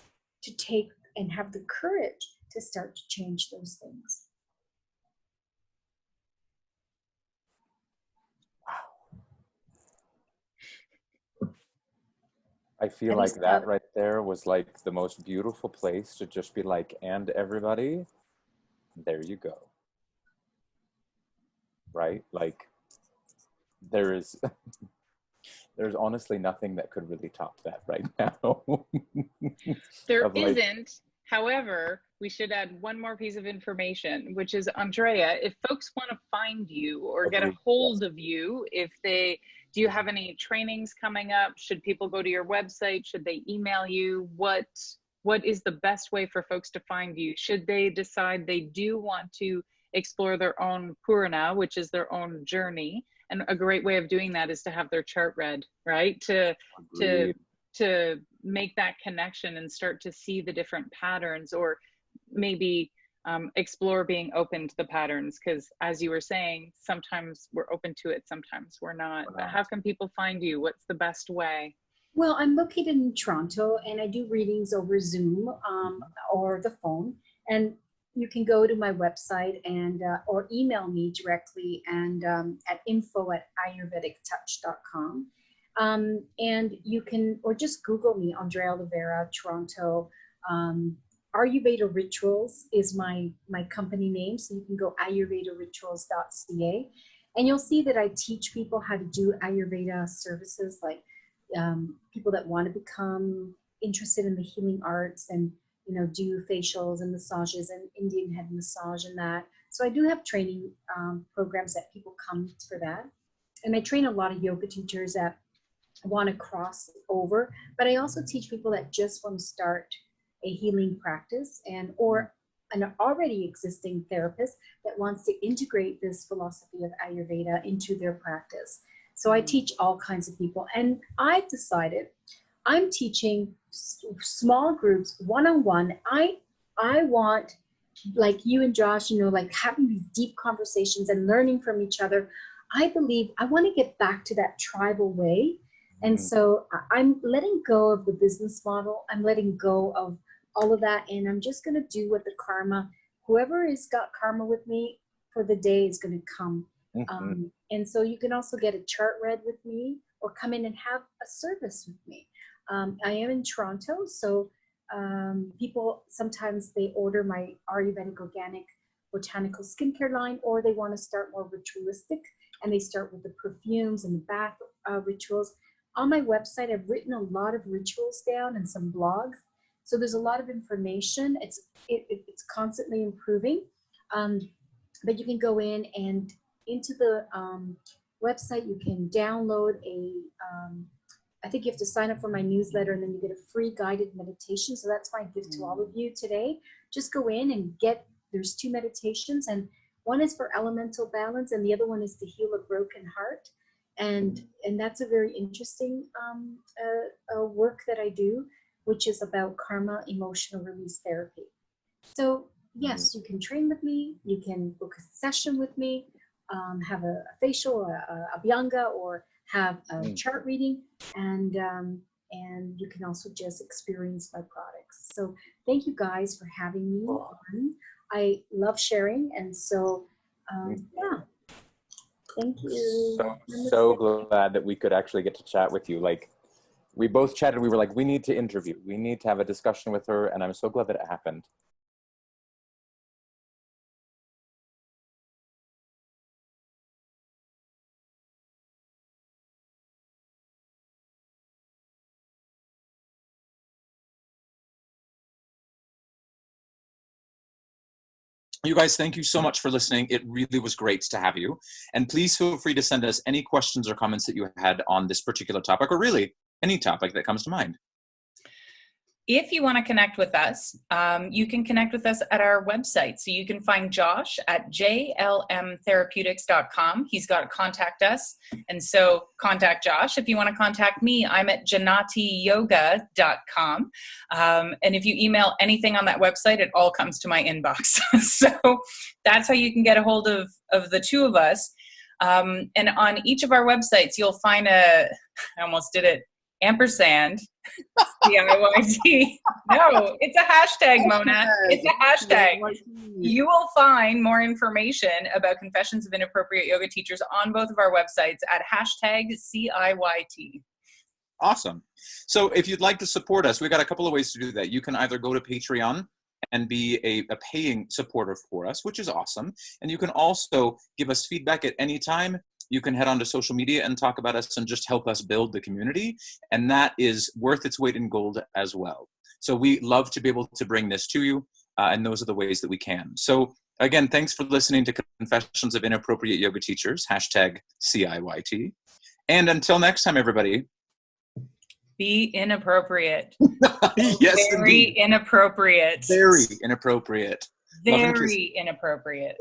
to take and have the courage to start to change those things. I feel like that right there was like the most beautiful place to just be like, and everybody, there you go. Right? Like, there's honestly nothing that could really top that right now. There isn't. However, we should add one more piece of information, which is, Andrea, if folks want to find you or get a hold of you, do you have any trainings coming up? Should people go to your website? Should they email you? What is the best way for folks to find you? Should they decide they do want to explore their own Purana, which is their own journey? And a great way of doing that is to have their chart read, right? To make that connection and start to see the different patterns, or maybe explore being open to the patterns, because as you were saying, sometimes we're open to it, sometimes we're not. But how can people find you? What's the best way? Well, I'm located in Toronto, and I do readings over Zoom or the phone. And you can go to my website and or email me directly and at info@ayurvedictouch.com. And you can, or just Google me, Andrea Olivera, Toronto. Ayurvedic Rituals is my company name, so you can go ayurvedarituals.ca, and you'll see that I teach people how to do Ayurveda services, like people that want to become interested in the healing arts and, you know, do facials and massages and Indian head massage and that. So I do have training programs that people come for that, and I train a lot of yoga teachers that want to cross over, but I also teach people that just want to start a healing practice, and or an already existing therapist that wants to integrate this philosophy of Ayurveda into their practice. So I teach all kinds of people, and I've decided I'm teaching small groups, one-on-one. I want, like you and Josh, you know, like having these deep conversations and learning from each other. I believe I want to get back to that tribal way. And so I'm letting go of the business model. I'm letting go of all of that. And I'm just going to do what the karma, whoever has got karma with me for the day is going to come. And so you can also get a chart read with me or come in and have a service with me. I am in Toronto. So people, sometimes they order my Ayurvedic Organic Botanical Skincare line, or they want to start more ritualistic, and they start with the perfumes and the bath rituals. On my website, I've written a lot of rituals down and some blogs. So there's a lot of information. It's constantly improving. But you can go in and into the website, you can download I think you have to sign up for my newsletter, and then you get a free guided meditation. So that's my gift to all of you today. Just go in and there's 2 meditations, and one is for elemental balance and the other one is to heal a broken heart. And that's a very interesting work that I do, which is about karma emotional release therapy. So yes, you can train with me, you can book a session with me, have a facial, a abhyanga, or have a chart reading, and you can also just experience my products. So thank you guys for having me on. I love sharing, and so yeah. Thank you. So glad that we could actually get to chat with you. Like, we both chatted, we were like, we need to interview. We need to have a discussion with her, and I'm so glad that it happened. You guys, thank you so much for listening. It really was great to have you. And please feel free to send us any questions or comments that you had on this particular topic, or really any topic that comes to mind. If you want to connect with us, you can connect with us at our website. So you can find Josh at jlmtherapeutics.com. He's got to contact us. And so contact Josh. If you want to contact me, I'm at janatiyoga.com. And if you email anything on that website, it all comes to my inbox. So that's how you can get a hold of the two of us. And on each of our websites, you'll find I almost did it, ampersand, CIYT. No, it's a hashtag, Mona. It's a hashtag. You will find more information about Confessions of Inappropriate Yoga Teachers on both of our websites at hashtag CIYT. Awesome. So if you'd like to support us, we've got a couple of ways to do that. You can either go to Patreon and be a paying supporter for us, which is awesome. And you can also give us feedback at any time. You can head on to social media and talk about us and just help us build the community. And that is worth its weight in gold as well. So we love to be able to bring this to you. And those are the ways that we can. So again, thanks for listening to Confessions of Inappropriate Yoga Teachers, hashtag CIYT. And until next time, everybody. Be inappropriate. Yes, Very indeed. inappropriate. Very inappropriate. Very inappropriate.